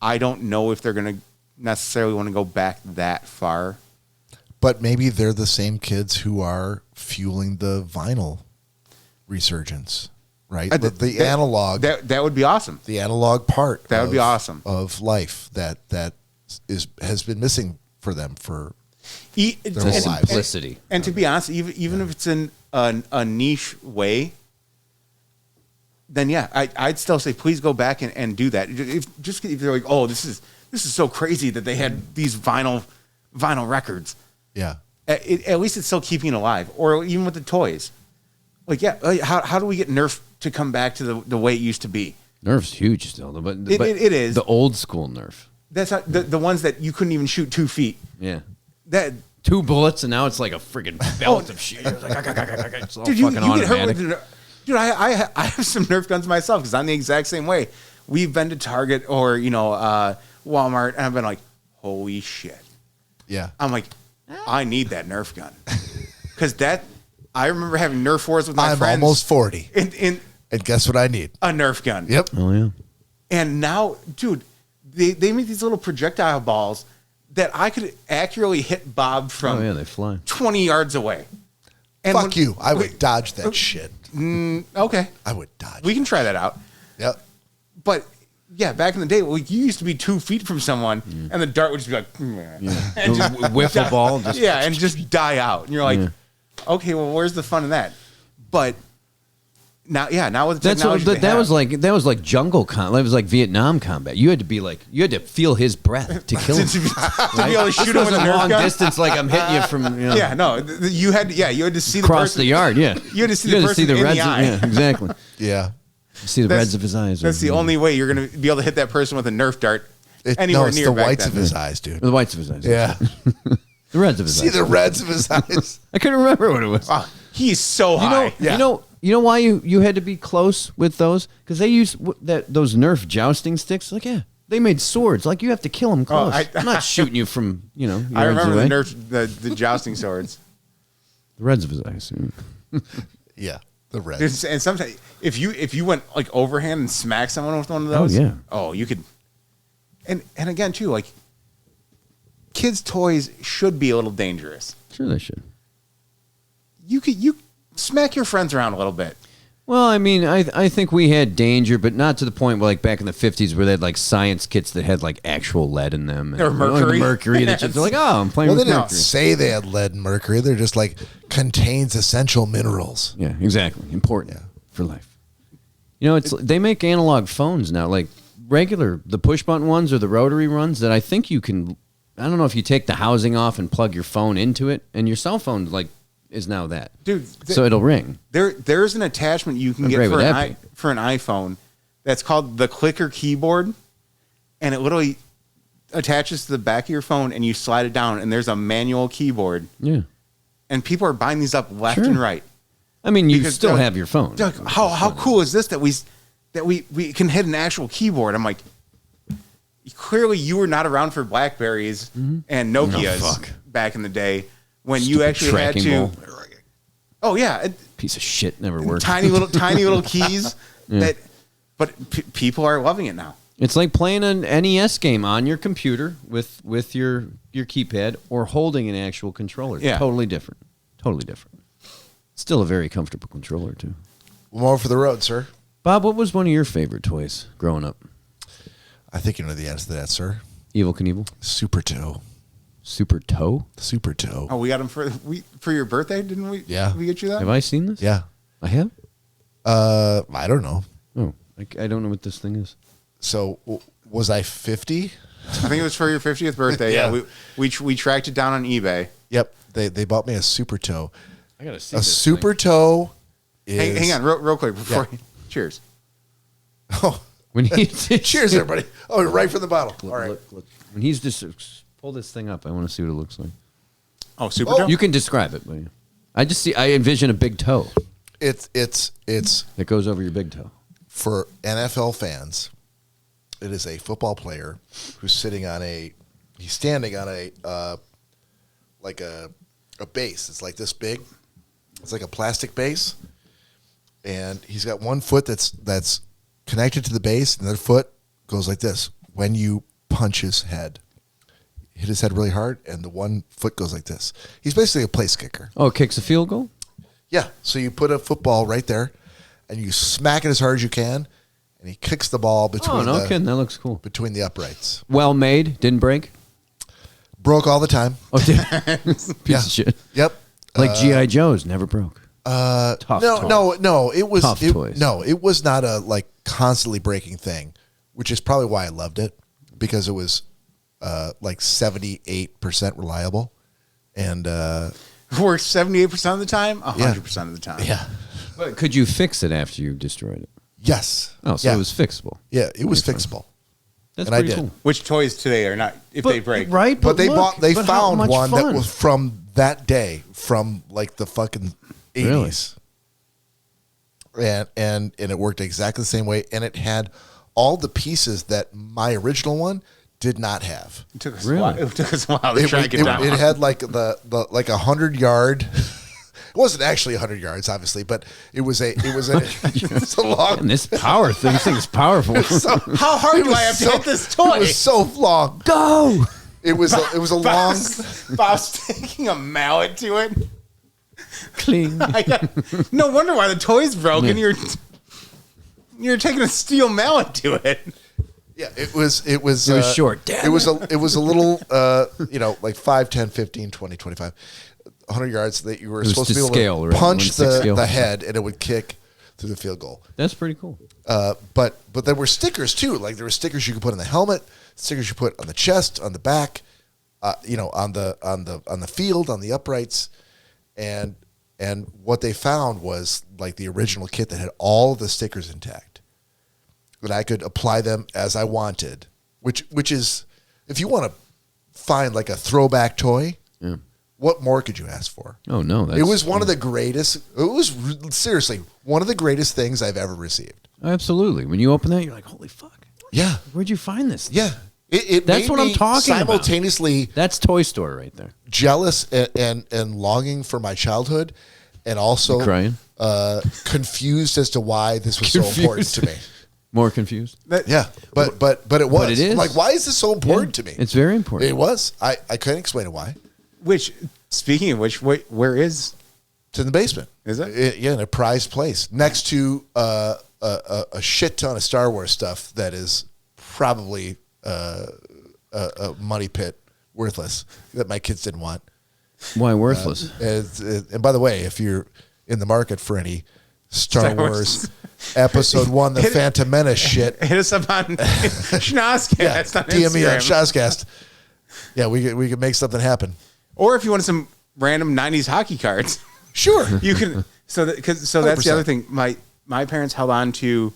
I don't know if they're going to necessarily want to go back that far. But maybe they're the same kids who are fueling the vinyl resurgence, right? The analog. That would be awesome. The analog part. That would be awesome. Of life that has been missing for them for their whole lives. Simplicity. And to be honest, even if it's in a niche way, then I'd still say please go back and do that. If they're like, oh, this is so crazy that they had these vinyl records. Yeah. At least it's still keeping it alive. Or even with the toys, like how do we get Nerf to come back to the way it used to be? Nerf's huge still, but it is the old school Nerf. That's not, the ones that you couldn't even shoot 2 feet. Yeah. That 2 bullets and now it's like a friggin' belt of shit. It's all dude, fucking you get hurt automatic. with Dude, I have some Nerf guns myself because I'm the exact same way. We've been to Target or Walmart and I've been like, holy shit. Yeah. I'm like, I need that Nerf gun because I remember having Nerf wars with my friends. I'm almost 40. And guess what I need? A Nerf gun. Yep. Oh yeah. And now, dude, they make these little projectile balls that I could accurately hit Bob from they fly 20 yards away. And Fuck you. I would dodge that shit. Okay. I would dodge. We can try that out. Yep. But back in the day, you used to be 2 feet from someone, and the dart would just be like, and just wiffle ball, and just die out. And you're like, okay, well, where's the fun in that? But now with the technology, that was like jungle combat. That was like Vietnam combat. You had to feel his breath to kill him. to be able to shoot him with a Nerf long gun? distance, like I'm hitting you from. You had to see the across person, the yard. Yeah, you had to see the person in reds the eye. Yeah, exactly. Yeah. See the reds of his eyes. That's the only way you're going to be able to hit that person with a Nerf dart anywhere it's near the back whites then. of his eyes, dude. The whites of his eyes. Yeah. The reds of his eyes. See the reds of his eyes. I couldn't remember what it was. He's so high. You know why you had to be close with those? Because they used those Nerf jousting sticks. Like, they made swords. Like, you have to kill them close. I'm not shooting you from, I remember the Nerf, the jousting swords. The reds of his eyes. Yeah, the reds. And sometimes, if you went like overhand and smacked someone with one of those, you could. And again, too, like, kids' toys should be a little dangerous. Sure, they should. You smack your friends around a little bit. Well, I mean, I think we had danger, but not to the point where, like, back in the 50s where they had, like, science kits that had, like, actual lead in them. Or mercury. Mercury. That they're like, I'm playing with mercury. They didn't say they had lead and mercury. They're just, like, contains essential minerals. Yeah, exactly. Important for life. You know, they make analog phones now, like the push button ones or the rotary ones that I think you can. I don't know if you take the housing off and plug your phone into it, and your cell phone is now that, dude. So it'll ring. There's an attachment you can get for an iPhone that's called the clicker keyboard, and it literally attaches to the back of your phone, and you slide it down, and there's a manual keyboard. Yeah, and people are buying these up left and right. I mean, you still have your phone. Doug, how cool is this that we can hit an actual keyboard? I'm like, clearly you were not around for Blackberries and Nokias back in the day when you actually had to. Ball. Oh yeah, piece of shit never worked. Tiny little keys but people are loving it now. It's like playing an NES game on your computer with your keypad or holding an actual controller. Yeah. Totally different. Still a very comfortable controller, too. More for the road, sir. Bob, what was one of your favorite toys growing up? I think you know the answer to that, sir. Evel Knievel? Super Toe. Super Toe? Super Toe. Oh, we got him for your birthday, didn't we? Yeah. We get you that? Have I seen this? Yeah. I have? I don't know. Oh, I don't know what this thing is. So, was I 50? I think it was for your 50th birthday. Yeah. We tracked it down on eBay. Yep. They bought me a Super Toe. I gotta see a Super Toe is... Hang on, real quick before... Yeah. Cheers. Oh. Cheers, everybody. Oh, right from the bottle. All right. Look. When he's just... Pull this thing up. I want to see what it looks like. Oh, Super Toe? You can describe it. I envision a big toe. It goes over your big toe. For NFL fans, it is a football player who's standing on a like a base. It's like this big. It's like a plastic base, and he's got one foot that's connected to the base, and the other foot goes like this. When you punch his head, hit his head really hard, and the one foot goes like this. He's basically a place kicker. Oh, it kicks a field goal? Yeah. So you put a football right there, and you smack it as hard as you can, and he kicks the ball between. Oh, no kidding. That looks cool. Between the uprights. Well made. Didn't break. Broke all the time. Oh, piece of shit. Yep. Like G.I. Joe's never broke. Tough. No. It was toys. No, it was not a constantly breaking thing, which is probably why I loved it, because it was 78% reliable, and worked 78% of the time, 100% of the time. Yeah. But could you fix it after you destroyed it? Yes. Oh, so it was fixable. Yeah, it was fixable. That's pretty cool. Which toys today are not they break? Right, but they found one that was from that day, from the fucking 80s. Really? And it worked exactly the same way, and it had all the pieces that my original one did not have. It took us a while to try to get down. It had the 100-yard. It wasn't actually 100 yards, obviously, but it was a long. And this thing is powerful. How hard do I have to hit this toy? It was so long. Go. It was a long. Bob's taking a mallet to it. Cling. No wonder why the toy's broken. Yeah. You're taking a steel mallet to it. Yeah, it was short. Damn it was a little 5, 10, 15, 20, 25. 100 yards that you were supposed to be able to punch the head, and it would kick through the field goal. That's pretty cool. But there were stickers too. Like there were stickers you could put on the helmet, stickers you put on the chest, on the back, on the field, on the uprights, and what they found was the original kit that had all the stickers intact, that I could apply them as I wanted. Which is, if you want to find a throwback toy. Yeah. What more could you ask for? Oh, no. It was one of the greatest. It was seriously one of the greatest things I've ever received. Absolutely. When you open that, you're like, holy fuck. Yeah. Where'd you find this? Yeah. That's what I'm talking about. Simultaneously. That's Toy Store right there. Jealous and longing for my childhood, and also confused as to why this was so important to me. More confused? But it was. But it is. Why is this so important to me? It's very important. It was. I couldn't explain it why. Which, speaking of which, where is? It's in the basement. Is it? Yeah, in a prized place next to a shit ton of Star Wars stuff that is probably a money pit, worthless, that my kids didn't want. Why worthless? And by the way, if you're in the market for any Star Wars Episode 1, The Phantom Menace shit. Hit us up on Schnozcast on DM me on Instagram. Schnozcast. Yeah, we could make something happen. Or if you want some random 90s hockey cards, Sure. you can. So that's the 100%. other thing. My parents held on to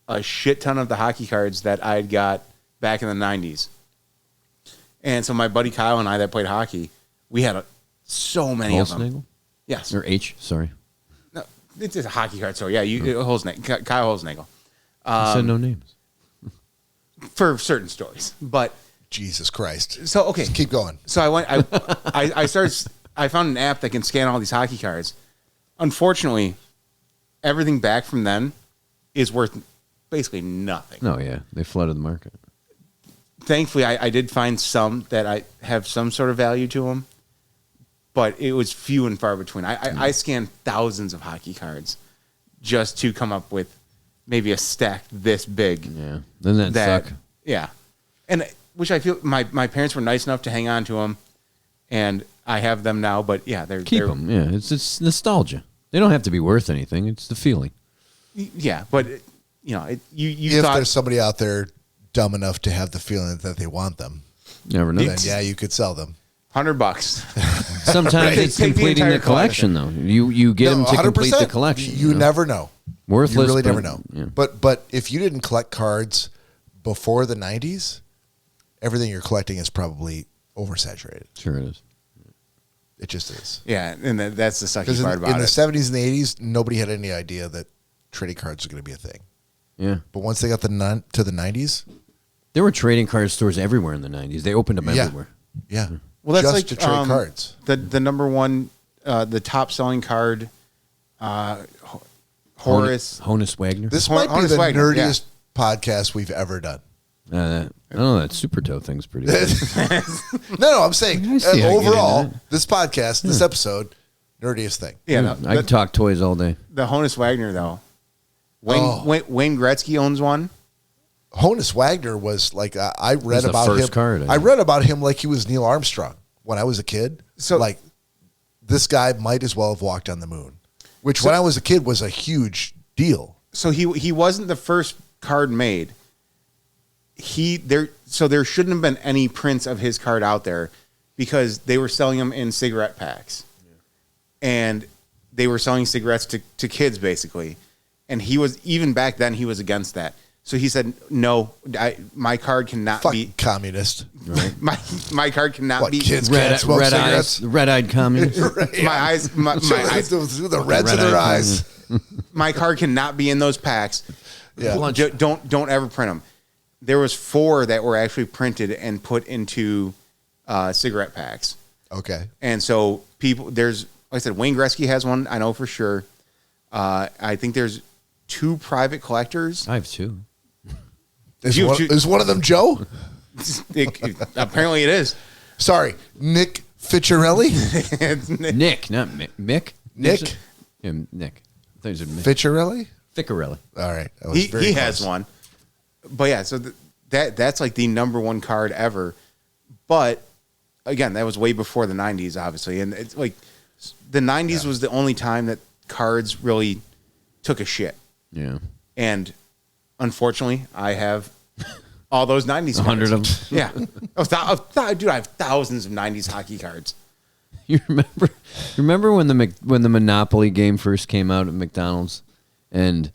a shit ton of the hockey cards that I had got back in the 90s. And so my buddy Kyle and I that played hockey, we had so many of them. Holsnagel? Yes. Or H, sorry. No, it's a hockey card. So, yeah, Holsnagel, Kyle Holsnagel. You said no names. For certain stories. But, Jesus Christ. so, okay. Just keep going. So I found an app that can scan all these hockey cards. Unfortunately, everything back from then is worth basically nothing. No, yeah. They flooded the market. Thankfully, I did find some that I have some sort of value to them, but it was few and far between. I scanned thousands of hockey cards just to come up with maybe a stack this big. Yeah. Doesn't that suck? Yeah. And which I feel my parents were nice enough to hang on to them, and I have them now, but yeah, Keep them. Yeah. It's nostalgia. They don't have to be worth anything. It's the feeling. Yeah, but you If thought there's somebody out there dumb enough to have the feeling that they want them, Never know. then yeah, you could sell them. $100. Sometimes it's Take the completing the entire collection, though. You get them to complete the 100%. collection. You never know. Worthless. You really but, never know. Yeah. But if you didn't collect cards before the 90s, everything you're collecting is probably oversaturated. Sure it is. It just is. Yeah, and that's the sucky Because part in about the it. 70s and the 80s, nobody had any idea that trading cards was going to be a thing. Yeah. But once they got to the 90s, There were trading card stores everywhere in the 90s. They opened them Yeah. everywhere. yeah. Well, that's just like to trade cards. The number one, the top selling card, Horace. Honus Wagner. This might be Honest the Wagner, yeah. nerdiest podcast we've ever done. I don't know. That super toe thing's pretty good. No, I'm saying I see how you get overall, into this podcast, this episode, nerdiest thing. Yeah, I could talk toys all day. the Honus Wagner though. Oh. Wayne Gretzky owns one. Honus Wagner was like I read the about first him. card, I I think. read about him like he was Neil Armstrong when I was a kid. So- like this guy might as well have walked on the moon, which when I was a kid was a huge deal. So he wasn't the first card made. There shouldn't have been any prints of his card out there because they were selling them in cigarette packs, and they were selling cigarettes to kids basically. And he was even back then he was against that. So he said, "No, my card cannot Fuck be communist. my card cannot What be kids can't smoke cigarettes? Red-eyed communists. my eyes my eyes the reds in their Red-eyed eyes. my card cannot be in those packs. Yeah. Lunch. Don't ever print them." There was 4 that were actually printed and put into cigarette packs. Okay. And so there's, like I said, Wayne Gretzky has one, I know for sure. I think there's 2 private collectors. I have 2. Is one of them Joe? Apparently it is. Sorry, Nick Ficciarelli? Nick, not Mick. Nick Yeah, Nick. I thought you said Mick. Ficciarelli? Ficcarelli. All right. I was very He close. has one. But yeah, so that's like the number one card ever. But again, that was way before the 90s, obviously. And it's like the 90s was the only time that cards really took a shit. Yeah. And unfortunately, I have all those 90s 100 cards. of them. Yeah. Dude, I have thousands of 90s hockey cards. You remember when the Monopoly game first came out at McDonald's, and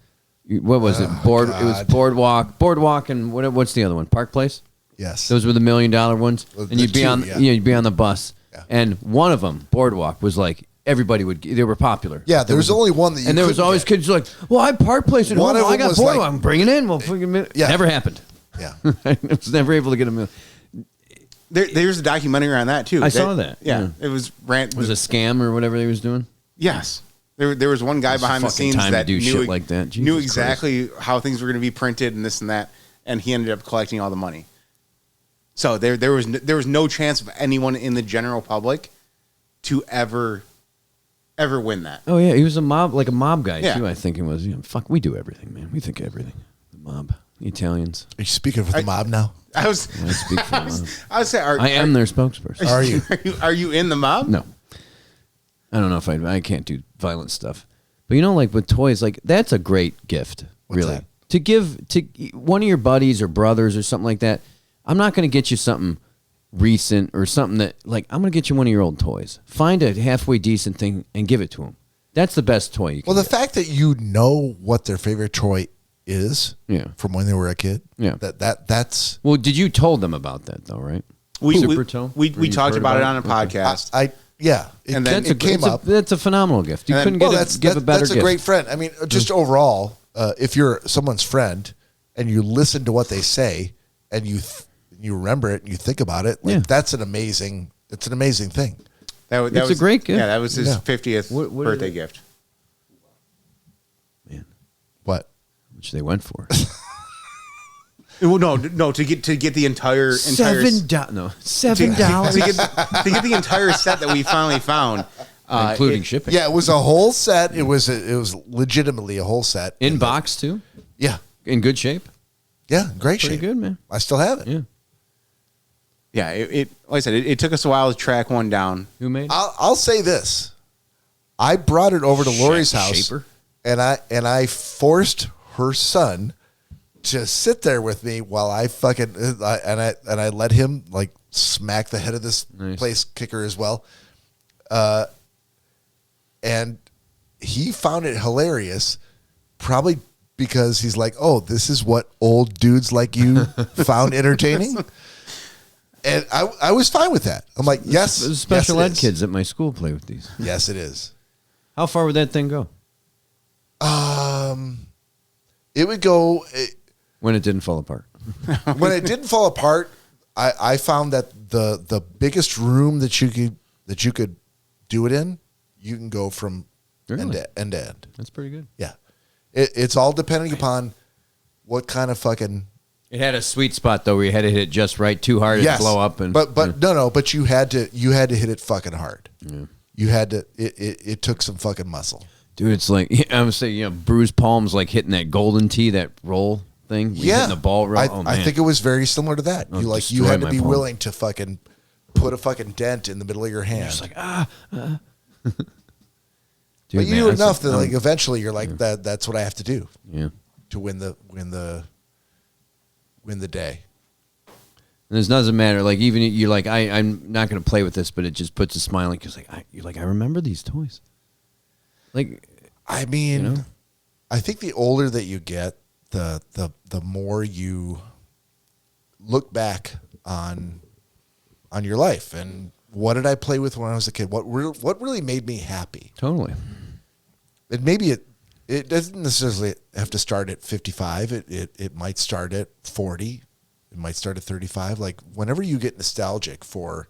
what was it? It was Boardwalk, and what's the other one? Park Place. Yes. Those were the $1 million ones, Well, and the you'd be 2, on yeah. you'd be on the bus, Yeah. and one of them, Boardwalk, was like everybody they were popular. Yeah, there was only one that you and there was couldn't always get. kids like, well, I Park Place at One home. of I them got was Boardwalk. like- I'm bringing it in. Well, Yeah. never happened. Yeah. I was never able to get a meal. There's a documentary on that too. I saw that. Yeah, Yeah. it was rant. Was it a scam or whatever they was doing? Yes, there was one guy It's a behind the fucking scenes time to that do knew shit like that. knew Jesus exactly how things were going to be printed and this and that, and he ended up collecting all the money. So there was no chance of anyone in the general public to ever win that. Oh yeah, he was a mob guy Yeah. too. I think it was. Fuck, we do everything, man. We think of everything. The mob, the Italians. Are you speaking for the mob now? I was I speak for the mob. I was saying, I am their spokesperson. Are you? Are you in the mob? No, I don't know if I can't do violent stuff, But like with toys, like that's a great gift, What's really. that? To give to one of your buddies or brothers or something like that. I'm not going to get you something recent or something that, like, I'm going to get you one of your old toys. Find a halfway decent thing and give it to them. That's the best toy you can Well, the get. fact that you know what their favorite toy is from when they were a kid. Yeah. That's Well, did you told them about that, though, right? Super Toe? We Or you talked heard about it on a Okay. podcast. and then then it came up. That's a phenomenal gift. You And then- couldn't give a better that's a gift. great friend. I mean, just overall, if you're someone's friend and you listen to what they say and you remember it and you think about it, like it's an amazing thing. That It's a great gift. Yeah, that was his Yeah. 50th What is birthday it? gift. Man, What? which they went for. Well, no, to get the entire $7. $7. to get the entire set that we finally found, Including shipping. Yeah, it was a whole set. It was legitimately a whole set. In box, too? Yeah. In good shape? Yeah, great Pretty shape. good, man. I still have it. Yeah. Yeah, it like I said, it took us a while to track one down. Who made it? I'll say this. I brought it over to Lori's house, Shaper? and I forced her son to sit there with me while I fucking and I let him like smack the head of this place kicker as well, and he found it hilarious, probably because he's like, oh, this is what old dudes like you found entertaining. And I was fine with that. I'm like, yes. There's special yes, it ed is. kids at my school play with these. Yes, it is. How far would that thing go? It would go When it didn't fall apart. when it didn't fall apart. I found that the biggest room that you could do it in, you can go from end Really? to end. That's pretty good. Yeah, it's all depending upon what kind of fucking. It had a sweet spot though, where you had to hit it just right, too hard, Yes, and blow up. And but you had to hit it fucking hard. Yeah. You had to. It took some fucking muscle. dude, it's like I would say, bruised palms, like hitting that golden tee, that roll thing. Hitting the ball roll. I think it was very similar to that. It'll You destroy had to my be palm. willing to fucking put a fucking dent in the middle of your hand. Just like But Dude, you man, knew that's enough a- that like eventually you're like that's what I have to do Yeah. to win the day. And it doesn't matter. Like even you're like, I'm not going to play with this, but it just puts a smile. Because you're like, I remember these toys. Like, I mean, I think the older that you get, the more you look back on your life and what did I play with when I was a kid? What really made me happy? totally. And maybe it doesn't necessarily have to start at 55. It might start at 40. It might start at 35. Like whenever you get nostalgic for,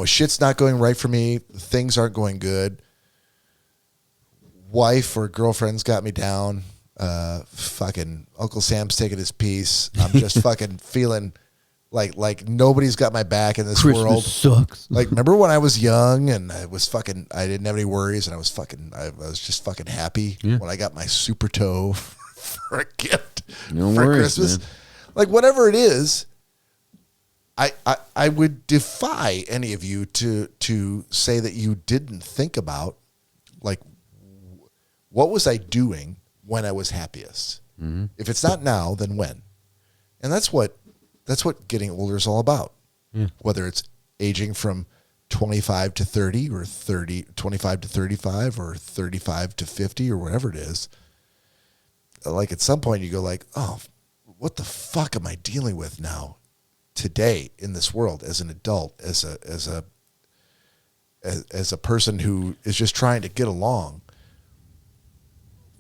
shit's not going right for me. Things aren't going good. Wife or girlfriend's got me down. Fucking Uncle Sam's taking his piece. I'm just fucking feeling like nobody's got my back in this Christmas world. sucks. Like, remember when I was young and I didn't have any worries and I was just fucking happy when I got my super toe for a gift No for worries, Christmas. man. Like, whatever it is, I would defy any of you to say that you didn't think about, like, what was I doing when I was happiest? Mm-hmm. If it's not now, then when? And that's what getting older is all about. Yeah. Whether it's aging from 25 to 30 or 25 to 35 or 35 to 50 or whatever it is. Like at some point you go like, oh, what the fuck am I dealing with now today in this world as an adult, as a person who is just trying to get along?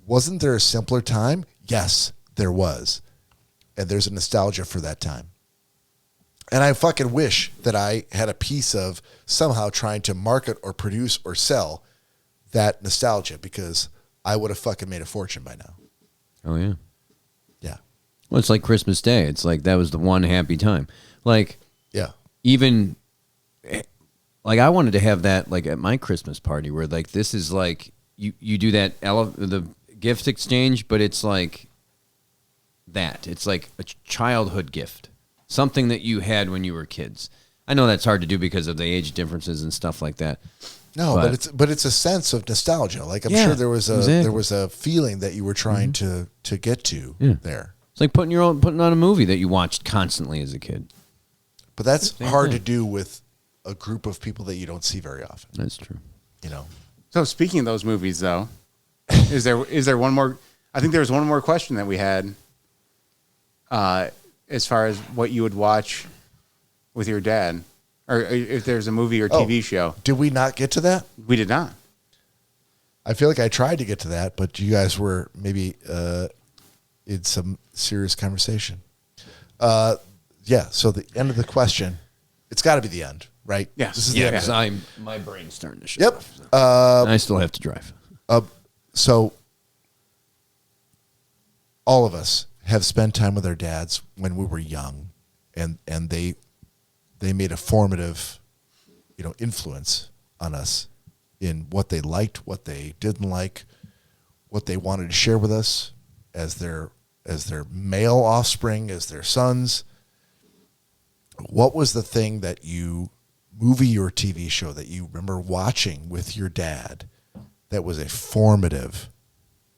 Wasn't there a simpler time? Yes, there was. And there's a nostalgia for that time. And I fucking wish that I had a piece of somehow trying to market or produce or sell that nostalgia because I would have fucking made a fortune by now. Oh, yeah. Yeah. Well, it's like Christmas Day. It's like that was the one happy time. Like, Yeah. even, like, I wanted to have that, like, at my Christmas party where, like, this is like, you do that, the gift exchange, but it's like that. It's like a childhood gift. Something that you had when you were kids. I know that's hard to do because of the age differences and stuff like that. No, but it's a sense of nostalgia. Like I'm Yeah, sure there was exactly. a feeling that you were trying to get to there. It's like putting on a movie that you watched constantly as a kid. But that's Same hard thing. to do with a group of people that you don't see very often. That's true. You know. So speaking of those movies, though, is there one more? I think there was one more question that we had. As far as what you would watch with your dad, or if there's a movie or TV show. Did we not get to that? We did not. I feel like I tried to get to that, but you guys were maybe in some serious conversation. Yeah. So the end of the question, it's got to be the end, right? Yes. This is the end. because my brain's starting to shut Yep. off. So. I still have to drive. So all of us have spent time with our dads when we were young, and they made a formative, influence on us in what they liked, what they didn't like, what they wanted to share with us as their male offspring, as their sons. What was the thing that movie or TV show that you remember watching with your dad that was a formative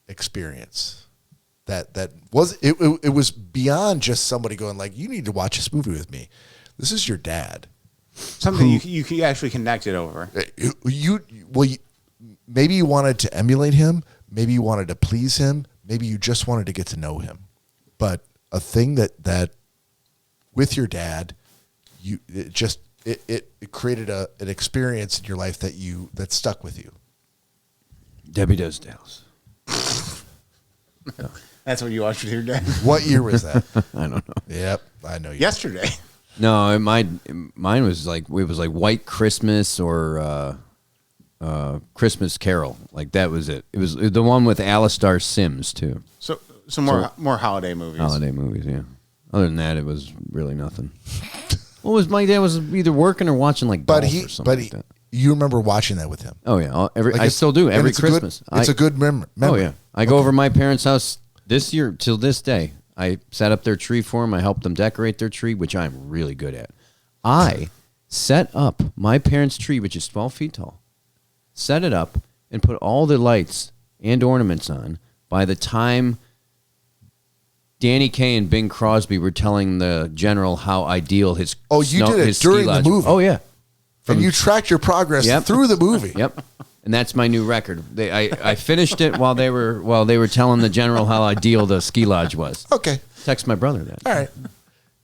experience? That was it was beyond just somebody going like, you need to watch this movie with me. This is your dad. Something you actually connected over. Maybe you wanted to emulate him. Maybe you wanted to please him. Maybe you just wanted to get to know him. But a thing that with your dad, it created an experience in your life that stuck with you. Debbie Does Dallas. That's what you watched with your dad. What year was that? I don't know. Yep, I know you. Yesterday. No, mine was like White Christmas or Christmas Carol. Like that was it. It was the one with Alistar Sims too. So more holiday movies. Holiday movies, yeah. Other than that, it was really nothing. My dad was either working or watching like golf or something like that. You remember watching that with him? Oh yeah, Like I still do every Christmas. It's a good memory. Oh yeah, I go over to my parents' house this year till this day. I set up their tree for them. I helped them decorate their tree, which I'm really good at. I set up my parents' tree, which is 12 feet tall. Set it up and put all the lights and ornaments on. By the time Danny Kaye and Bing Crosby were telling the general how ideal his you did it during the movie. Oh yeah. And you tracked your progress Yep. through the movie. Yep. And that's my new record. I finished it while they were telling the general how ideal the ski lodge was. Okay. Text my brother that. All right.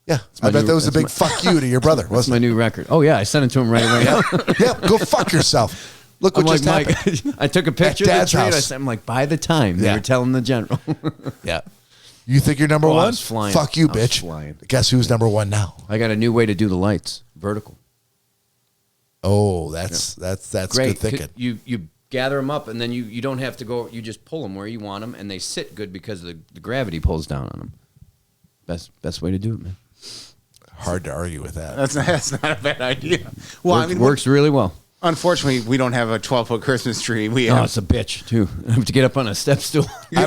Yeah. I bet that was a big fuck you to your brother, That's wasn't my new record. Oh yeah, I sent it to him right away. Yeah. Go fuck yourself. Look what I'm just like, happened. Mike, I took a picture of Dad's the tree. house. I'm like, by the time they Yeah. were telling the general. Yeah. You think you're number Oh, I one? was flying. Fuck you, I was bitch. flying. Guess who's number one now? I got a new way to do the lights, vertical. Oh, that's Great. good thinking. You gather them up, and then you don't have to go. You just pull them where you want them, and they sit good because the gravity pulls down on them. Best way to do it, man. Hard to argue with that. That's not a bad idea. Well, Works really well. Unfortunately, we don't have a 12-foot Christmas tree. We Oh, have, it's a bitch too. I have to get up on a step stool. I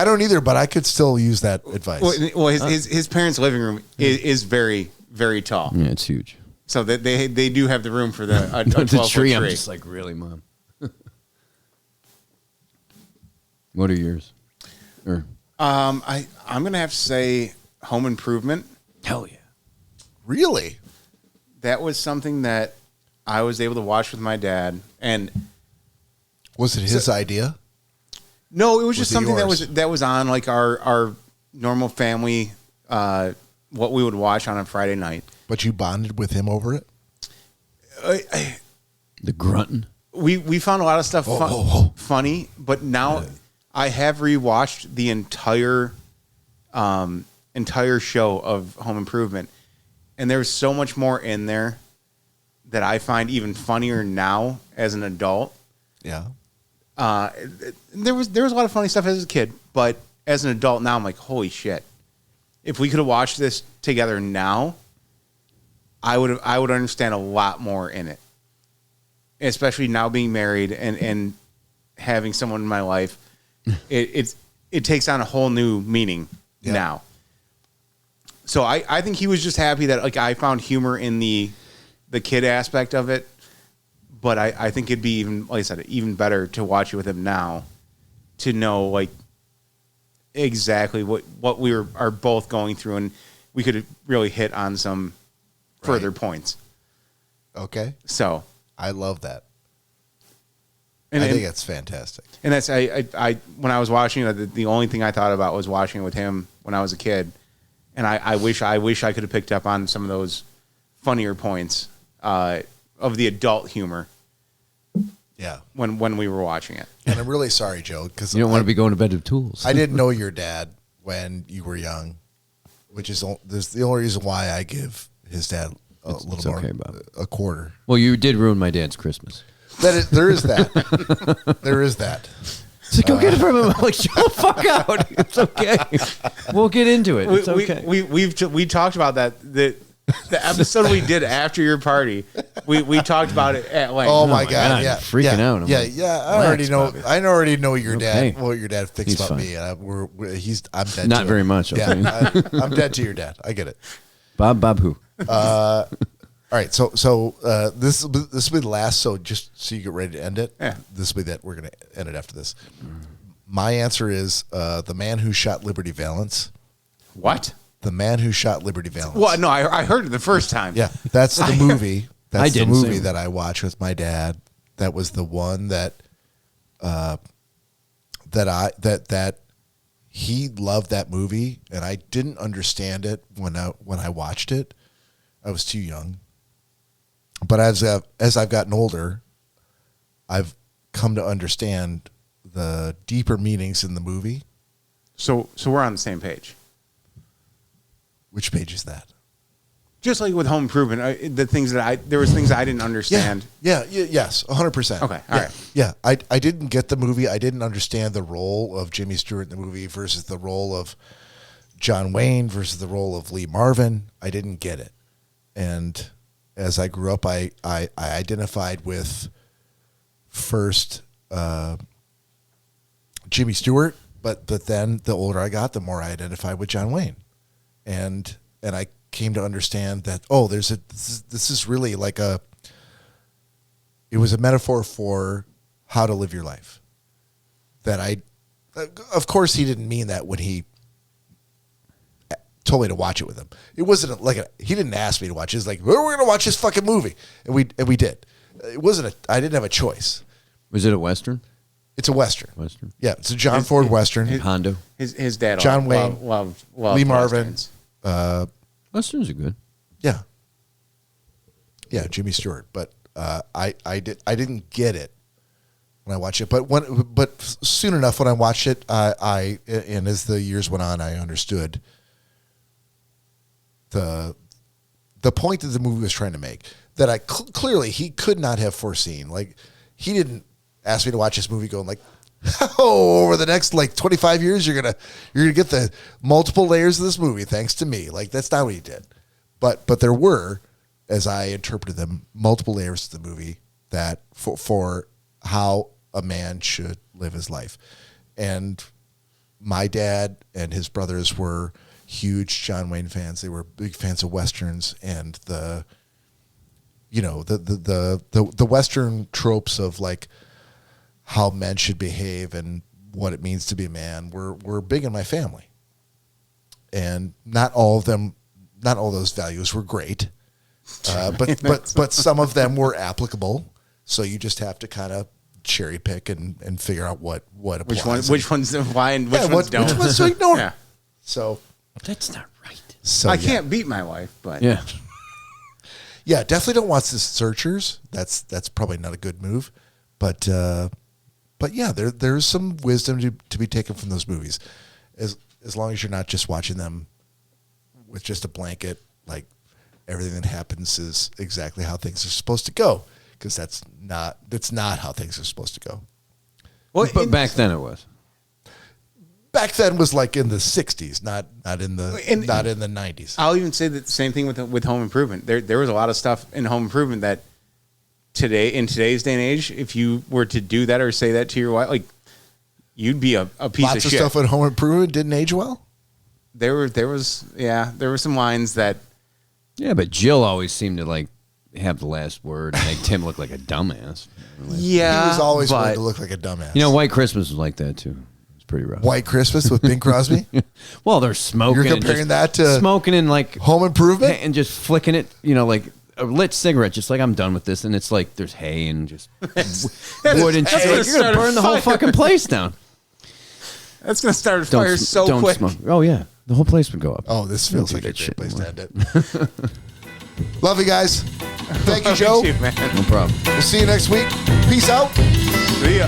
don't either, but I could still use that advice. well, his parents' living room is very, very tall. Yeah, it's huge. So that they do have the room for the 12-foot tree. I'm just like, really, Mom. What are yours? Or I'm gonna have to say Home Improvement. hell yeah. Really? That was something that I was able to watch with my dad, and Was it his idea? no, it was just it something yours? that was on like our normal family what we would watch on a Friday night. But you bonded with him over it? The grunting. We found a lot of stuff Oh. funny, but now I have rewatched the entire show of Home Improvement, and there's so much more in there that I find even funnier now as an adult. Yeah. There was a lot of funny stuff as a kid, but as an adult now, I'm like, holy shit! If we could have watched this together now, I would understand a lot more in it. Especially now being married and having someone in my life, it takes on a whole new meaning now. So I think he was just happy that like I found humor in the kid aspect of it, But I think it'd be even, like I said, even better to watch it with him now, to know like exactly what we are both going through, and we could really hit on some further points. Okay. So I love that. And, I think it's fantastic. And that's I when I was watching it, the only thing I thought about was watching it with him when I was a kid, and I wish I could have picked up on some of those funnier points of the adult humor. Yeah. When we were watching it. And I'm really sorry, Joe, because You don't want to be going to bed with tools. I didn't know your dad when you were young, which is the only reason why I give his dad a little more, okay, Bob. a quarter. Well, you did ruin my dad's Christmas. There is that. There is that. So go get it from him. I'm like, shut the fuck out. It's okay. We'll get into it. It's okay. We talked about that. The episode we did after your party, we talked about it at length. Oh my God! Yeah, freaking out. I'm like, I already know. Bobby. I already know your dad. Okay. What your dad thinks He's about fine. me. And I'm dead. Not to very him. much. Yeah, Okay. I'm dead to your dad. I get it. Bob who? All right, so this will be the last. So just so you get ready to end it. Yeah. This will be that we're going to end it after this. My answer is The Man Who Shot Liberty Valance. What? The Man Who Shot Liberty Valance. Well, no, I heard it the first time. Yeah, that's the movie. That's I the didn't movie see it. that I watched with my dad. That was the one that he loved that movie, and I didn't understand it when I watched it. I was too young. But as I've gotten older, I've come to understand the deeper meanings in the movie. So we're on the same page. Which page is that? Just like with Home Improvement, there was things I didn't understand. Yes, 100%. Okay, all right. Yeah, I didn't get the movie. I didn't understand the role of Jimmy Stewart in the movie versus the role of John Wayne versus the role of Lee Marvin. I didn't get it. And as I grew up, I identified with first Jimmy Stewart, but then the older I got, the more I identified with John Wayne. And I came to understand that, this is really like it was a metaphor for how to live your life. That of course he didn't mean that when he told me to watch it with him. It wasn't he didn't ask me to watch it. It's like, we're going to watch this fucking movie. And we did. It wasn't I didn't have a choice. Was it a Western? It's a Western. Western. Yeah, it's a John Ford Western. Hondo. His dad, John Wayne, loved Lee Marvin. Westerns. Westerns are good. Yeah, Jimmy Stewart. But I didn't get it when I watched it. But soon enough when I watched it, and as the years went on, I understood the point that the movie was trying to make. That clearly he could not have foreseen. Like, he didn't ask me to watch this movie going like, oh, over the next 25 years, you're gonna get the multiple layers of this movie thanks to me. Like, that's not what he did. But there were, as I interpreted them, multiple layers to the movie that for how a man should live his life. And my dad and his brothers were huge John Wayne fans. They were big fans of Westerns and the Western tropes of like how men should behave and what it means to be a man were big in my family. And not all those values were great, but some of them were applicable. So you just have to kind of cherry pick and figure out what applies. Which ones apply and which ones don't. Which ones to ignore. Yeah. So That's not right. So I can't beat my wife, but Yeah. Yeah, definitely don't watch the Searchers. That's probably not a good move. But yeah, there's some wisdom to be taken from those movies. As long as you're not just watching them with just a blanket, like everything that happens is exactly how things are supposed to go. Because that's not how things are supposed to go. Well, but back then it was. Back then was like in the 60s, not in the 90s. I'll even say that the same thing with Home Improvement. There was a lot of stuff in Home Improvement that in today's day and age, if you were to do that or say that to your wife, like, you'd be a piece Lots of of shit. stuff in Home Improvement didn't age well. There were some lines that Yeah, but Jill always seemed to like have the last word and make Tim look like a dumbass. Yeah, He was always but willing to look like a dumbass. You know, White Christmas was like that too. It's pretty rough. White Christmas with Bing Crosby. Well, they're smoking. You're and comparing just that to smoking and like Home Improvement. and just flicking it. You know, like a lit cigarette. Just like I'm done with this, and it's like there's hay and just wood and shit. Like, you're gonna burn the whole fucking place down. that's gonna start a fire so quick. Smoke. Oh yeah, the whole place would go up. Oh, this feels like a that great shit place to anymore. end it. Love you guys. Thank you, Joe. Thank you, man. No problem. We'll see you next week. Peace out. See ya.